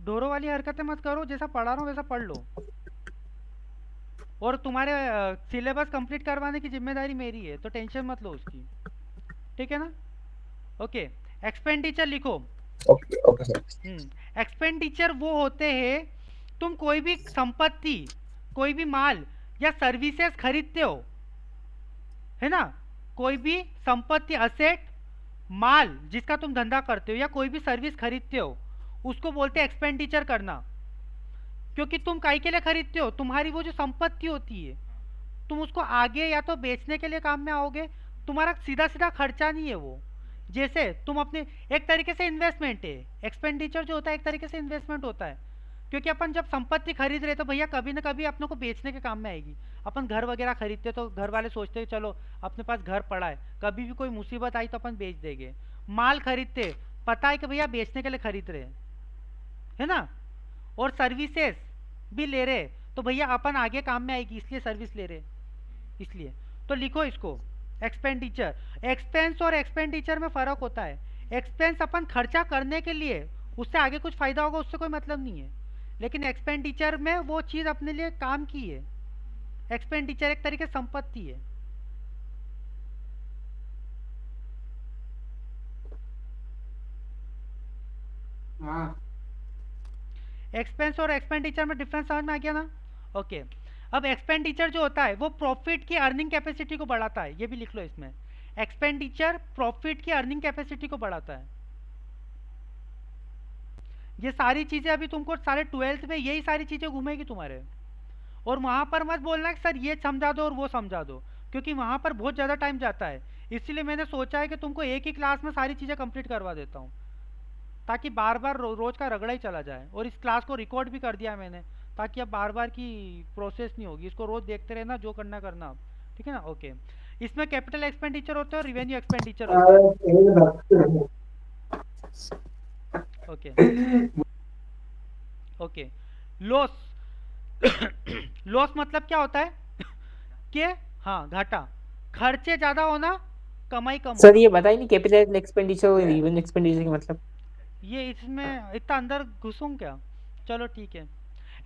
ढोरों वाली हरकतें मत करो, जैसा पढ़ा रहा हूँ वैसा पढ़ लो। और तुम्हारे सिलेबस कंप्लीट करवाने की जिम्मेदारी मेरी है, तो टेंशन मत लो उसकी, ठीक है ना? ओके, एक्सपेंडिचर लिखो। Okay okay sir. एक्सपेंडिचर वो होते हैं, तुम कोई भी संपत्ति, कोई भी माल या सर्विसेज खरीदते हो, है ना? कोई भी संपत्ति, असेट, माल जिसका तुम धंधा करते हो या कोई भी सर्विस खरीदते हो, उसको बोलते हैं एक्सपेंडिचर करना। क्योंकि तुम काहे के लिए खरीदते हो? तुम्हारी वो जो संपत्ति होती है, तुम उसको आगे या तो बेचने के लिए काम में आओगे, तुम्हारा सीधा सीधा खर्चा नहीं है वो। जैसे तुम अपने, एक तरीके से इन्वेस्टमेंट है, एक्सपेंडिचर जो होता है एक तरीके से इन्वेस्टमेंट होता है। क्योंकि अपन जब संपत्ति खरीद रहे तो भैया कभी ना कभी अपने को बेचने के काम में आएगी। अपन घर वगैरह खरीदते तो घर वाले सोचते हैं चलो अपने पास घर पड़ा है, कभी भी कोई मुसीबत आई तो अपन बेच देंगे। माल खरीदते, पता है कि भैया बेचने के लिए खरीद रहे हैं, है ना? और सर्विसेज भी ले रहे, तो भैया अपन आगे काम में आएगी इसलिए सर्विस ले रहे, इसलिए। तो लिखो इसको, एक्सपेंडिचर। एक्सपेंस और एक्सपेंडिचर में फ़र्क होता है। एक्सपेंस अपन खर्चा करने के लिए, उससे आगे कुछ फ़ायदा होगा उससे कोई मतलब नहीं है, लेकिन एक्सपेंडिचर में वो चीज़ अपने लिए काम की है। एक्सपेंडिचर एक तरीके से संपत्ति है। एक्सपेंस और एक्सपेंडिचर में डिफरेंस समझ में आ गया ना? ओके। अब एक्सपेंडिचर जो होता है वो प्रॉफिट की अर्निंग कैपेसिटी को बढ़ाता है, ये भी लिख लो इसमें। एक्सपेंडिचर प्रॉफिट की अर्निंग कैपेसिटी को बढ़ाता है। ये सारी चीज़ें अभी तुमको सारे 12th में यही सारी चीज़ें घूमेगी तुम्हारे। और वहाँ पर मत बोलना कि सर ये समझा दो और वो समझा दो, क्योंकि वहाँ पर बहुत ज़्यादा टाइम जाता है। इसलिए मैंने सोचा है कि तुमको एक ही क्लास में सारी चीज़ें कंप्लीट करवा देता हूँ, ताकि बार बार रोज़ का रगड़ा ही चला जाए। और इस क्लास को रिकॉर्ड भी कर दिया है मैंने, ताकि अब बार बार की प्रोसेस नहीं होगी, इसको रोज़ देखते रहना, जो करना करना आप, ठीक है ना? ओके। इसमें कैपिटल एक्सपेंडिचर होता है और रिवेन्यू एक्सपेंडिचर होता है। Okay okay. लॉस लॉस मतलब क्या होता है कि, हाँ, घाटा। खर्चे ज़्यादा होना, कमाई कम सर होना। ये बताइए नहीं, कैपिटल एक्सपेंडिचर और रिवेन्यू एक्सपेंडिचर का मतलब? ये इसमें इतना अंदर घुसूं क्या? चलो ठीक है।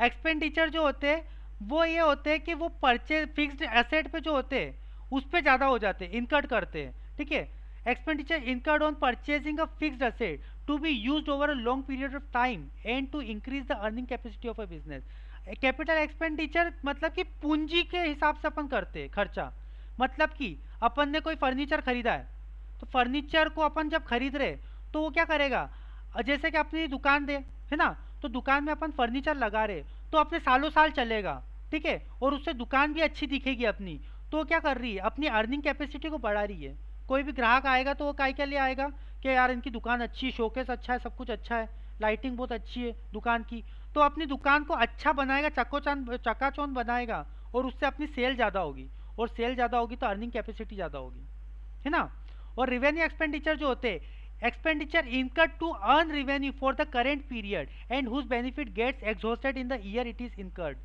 एक्सपेंडिचर जो होते हैं वो ये होते हैं कि वो परचेज फिक्स्ड एसेट पे जो होते हैं उस पे ज़्यादा हो जाते हैं, इनकर्ड करते हैं, ठीक है? Expenditure incurred on purchasing a fixed asset to be used over a long period of time and to increase the earning capacity of a business. Capital expenditure मतलब कि पूंजी के हिसाब से अपन करते हैं खर्चा। मतलब कि अपन ने कोई फर्नीचर खरीदा है, तो फर्नीचर को अपन जब खरीद रहे तो वो क्या करेगा, जैसे कि अपनी दुकान दे, है ना? तो दुकान में अपन फर्नीचर लगा रहे तो अपने सालों साल चलेगा, ठीक है? और उससे दुकान भी अच्छी दिखेगी अपनी। तो वो क्या कर रही है, अपनी अर्निंग कैपेसिटी को बढ़ा रही है। कोई भी ग्राहक आएगा तो वो काय के लिए आएगा कि यार इनकी दुकान अच्छी है, शोकेस अच्छा है, सब कुछ अच्छा है, लाइटिंग बहुत अच्छी है दुकान की। तो अपनी दुकान को अच्छा बनाएगा, चकाचौंध बनाएगा, और उससे अपनी सेल ज़्यादा होगी, और सेल ज़्यादा होगी तो अर्निंग कैपेसिटी ज़्यादा होगी, है ना? और रिवेन्यू एक्सपेंडिचर जो होते हैं, expenditure incurred to earn revenue for the current period and whose benefit gets exhausted in the year it is incurred।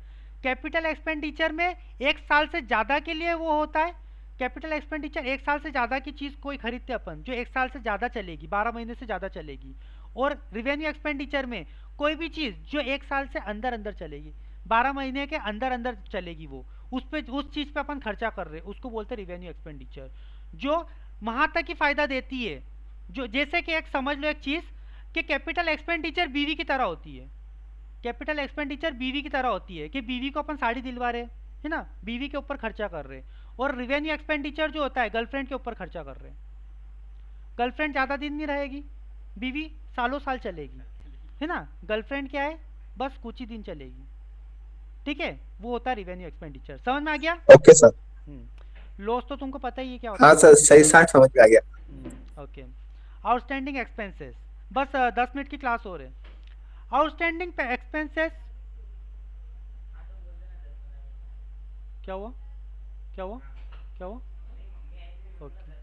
Capital expenditure में एक साल से ज़्यादा के लिए वो होता है। कैपिटल एक्सपेंडिचर एक साल से ज़्यादा की चीज़ कोई खरीदते अपन जो एक साल से ज़्यादा चलेगी, 12 महीने से ज़्यादा चलेगी। और रिवेन्यू एक्सपेंडिचर में कोई भी चीज़ जो एक साल से अंदर अंदर चलेगी, 12 महीने के अंदर अंदर चलेगी, वो उस चीज़ पे अपन खर्चा कर रहे हैं, उसको बोलते हैं रिवेन्यू एक्सपेंडिचर, जो वहाँ तक ही फ़ायदा देती है। जो जैसे कि एक समझ लो एक चीज़ कि कैपिटल एक्सपेंडिचर बीवी की तरह होती है। कैपिटल एक्सपेंडिचर बीवी की तरह होती है कि बीवी को अपन साड़ी दिलवा रहे हैं, है ना? बीवी के ऊपर खर्चा कर रहे हैं। और रिवेन्यू एक्सपेंडिचर जो होता है गर्लफ्रेंड के ऊपर खर्चा कर रहे हैं। गर्लफ्रेंड ज़्यादा दिन नहीं रहेगी, बीवी सालों साल चलेगी, है ना? गर्लफ्रेंड क्या है, बस कुछ ही दिन चलेगी, ठीक है? वो होता है रिवेन्यू एक्सपेंडिचर। समझ में आ गया? Okay sir. लॉस तो तुमको पता ही है क्या होता हाँ है। सर, सही साठ समझ में आ गया। ओके। आउटस्टैंडिंग एक्सपेंसेस, बस 10 मिनट की क्लास हो रहे। आउटस्टैंडिंग एक्सपेंसेस, क्या हुआ क्या हुआ क्या हुआ? ओके।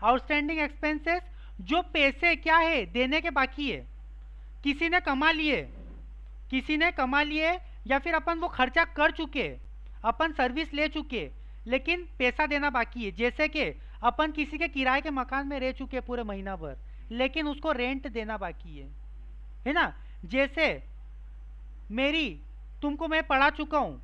आउटस्टैंडिंग एक्सपेंसेस जो पैसे क्या है देने के बाकी है, किसी ने कमा लिए या फिर अपन वो खर्चा कर चुके, अपन सर्विस ले चुके लेकिन पैसा देना बाकी है। जैसे कि अपन किसी के किराए के मकान में रह चुके पूरे महीना भर लेकिन उसको रेंट देना बाकी है ना। जैसे तुमको मैं पढ़ा चुका हूँ,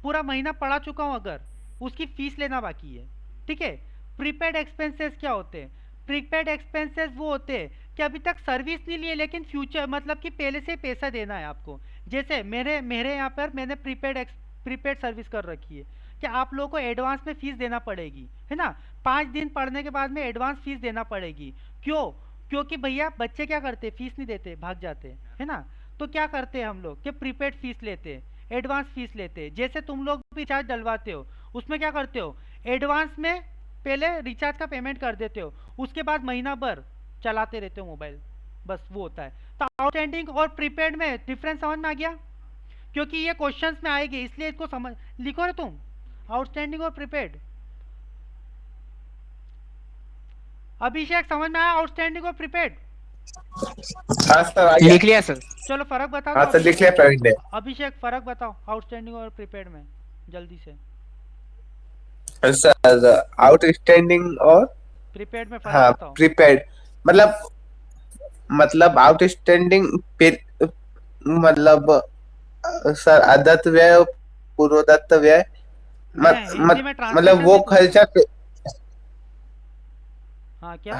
पूरा महीना पढ़ा चुका हूँ, अगर उसकी फीस लेना बाकी है, ठीक है। प्रीपेड एक्सपेंसेस क्या होते हैं? प्रीपेड एक्सपेंसेस वो होते हैं कि अभी तक सर्विस नहीं लिए लेकिन फ्यूचर मतलब कि पहले से पैसा देना है आपको। जैसे मेरे यहाँ पर मैंने प्रीपेड सर्विस कर रखी है कि आप लोगों को एडवांस में फीस देना पड़ेगी, है ना। 5 दिन पढ़ने के बाद में एडवांस फीस देना पड़ेगी। क्यों? क्योंकि भैया बच्चे क्या करते, फीस नहीं देते, भाग जाते, है ना। तो क्या करते हैं हम लोग कि प्रीपेड फीस लेते हैं, एडवांस फीस लेते हैं। जैसे तुम लोग भी रिचार्ज डलवाते हो, उसमें क्या करते हो, एडवांस में पहले रिचार्ज का पेमेंट कर देते हो, उसके बाद महीना भर चलाते रहते हो मोबाइल, बस वो होता है। तो आउटस्टैंडिंग और प्रीपेड में डिफरेंस समझ में आ गया? क्योंकि ये क्वेश्चंस में आएगी इसलिए इसको समझ लिखो रे तुम, आउटस्टैंडिंग और प्रीपेड। अभिषेक समझ में आया आउटस्टैंडिंग और प्रीपेड? हाँ सर आ गया। लिख लिया सर। चलो फर्क बताओ। हाँ सर लिख लिया प्रवीण ने। अभिषेक फर्क बताओ आउटस्टैंडिंग और प्रीपेड में जल्दी से। सर आउटस्टैंडिंग और प्रीपेड में फर्क हाँ बताओ। प्रीपेड मतलब आउटस्टैंडिंग मतलब सर अदत्त व्यय पूर्वदत्त व्यय हिंदी में मतलब वो खर्चा। हाँ क्या?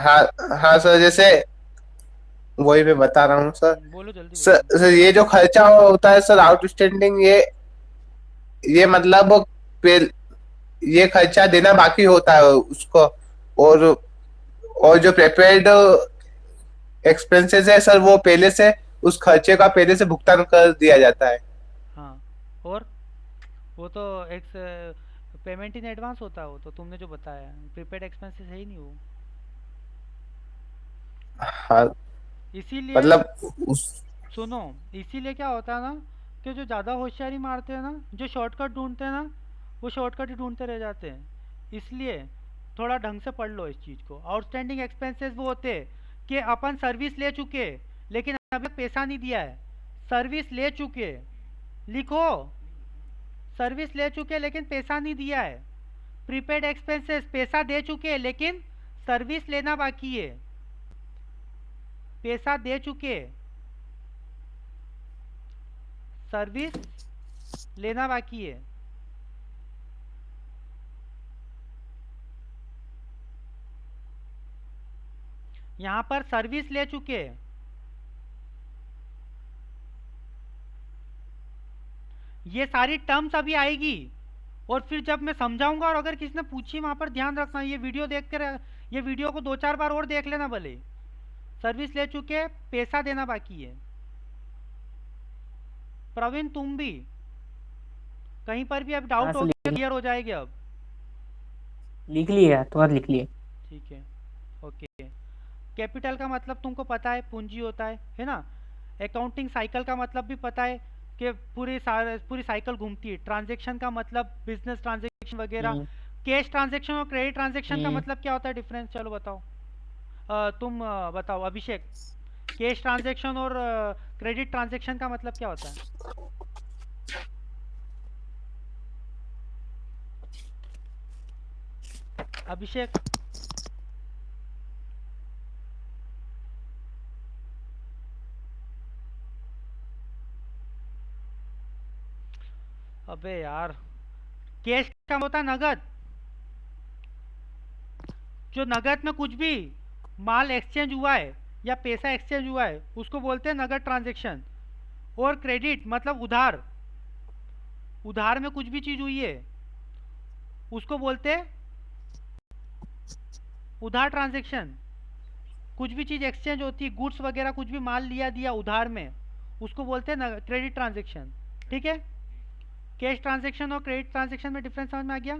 हाँ सर जैसे वही मैं बता रहा हूँ सर। बोलो जल्दी सर ये जो खर्चा होता है सर आउटस्टैंडिंग, ये मतलब ये खर्चा देना बाकी होता है उसको। और जो प्रीपेड एक्सपेंसेस है सर वो पहले से उस खर्चे का पहले से भुगतान कर दिया जाता है। हाँ और वो तो एक पेमेंट इन एडवांस होता है, वो तो तुमने जो बताया प्रीपेड एक्सपेंसेस है ही नहीं वो। हाँ इसीलिए मतलब सुनो, इसीलिए क्या होता है ना कि जो ज़्यादा होशियारी मारते हैं ना, जो शॉर्टकट ढूंढते हैं ना, वो शॉर्टकट ही ढूंढते रह जाते हैं। इसलिए थोड़ा ढंग से पढ़ लो इस चीज़ को। आउटस्टैंडिंग एक्सपेंसेस वो होते हैं कि अपन सर्विस ले चुके लेकिन अभी तक पैसा नहीं दिया है। सर्विस ले चुके, लिखो, सर्विस ले चुके लेकिन पैसा नहीं दिया है। प्रीपेड एक्सपेंसेस पैसा दे चुके लेकिन सर्विस लेना बाकी है। पैसा दे चुके, सर्विस लेना बाकी है। यहां पर सर्विस ले चुके, ये सारी टर्म्स अभी आएगी और फिर जब मैं समझाऊंगा और अगर किसी ने पूछी वहां पर ध्यान रखना। ये वीडियो देख कर, ये वीडियो को 2-4 बार और देख लेना भले। सर्विस ले चुके, पैसा देना बाकी है। प्रवीण तुम भी कहीं पर भी अब डाउट हो गया क्लियर हो जाएगी अब। लिख लिया तो लिख लिए। ठीक है ओके। कैपिटल का मतलब तुमको पता है, पूंजी होता है ना। अकाउंटिंग साइकिल का मतलब भी पता है कि पूरी साइकिल घूमती है। ट्रांजैक्शन का मतलब बिजनेस ट्रांजैक्शन वगैरह। कैश ट्रांजैक्शन और क्रेडिट ट्रांजैक्शन का मतलब क्या होता है, डिफरेंस चलो बताओ। तुम बताओ अभिषेक, कैश ट्रांजैक्शन और क्रेडिट ट्रांजैक्शन का मतलब क्या होता है? अभिषेक अबे यार, कैश का होता है नगद। जो नगद में कुछ भी माल एक्सचेंज हुआ है या पैसा एक्सचेंज हुआ है उसको बोलते हैं नगद ट्रांजैक्शन। और क्रेडिट मतलब उधार, उधार में कुछ भी चीज हुई है उसको बोलते हैं उधार ट्रांजैक्शन। कुछ भी चीज एक्सचेंज होती है, गुड्स वगैरह कुछ भी माल लिया दिया उधार में, उसको बोलते हैं क्रेडिट ट्रांजैक्शन। ठीक है, कैश ट्रांजैक्शन और क्रेडिट ट्रांजैक्शन में डिफरेंस समझ में आ गया।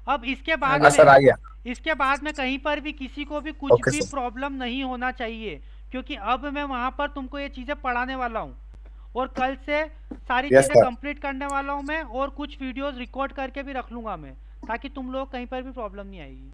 अब इसके बाद सर आ गया। इसके बाद में कहीं पर भी किसी को भी कुछ भी प्रॉब्लम नहीं होना चाहिए, क्योंकि अब मैं वहां पर तुमको ये चीजें पढ़ाने वाला हूँ और कल से सारी चीजें कंप्लीट करने वाला हूँ मैं। और कुछ वीडियोस रिकॉर्ड करके भी रख लूंगा मैं, ताकि तुम लोग कहीं पर भी प्रॉब्लम नहीं आएगी।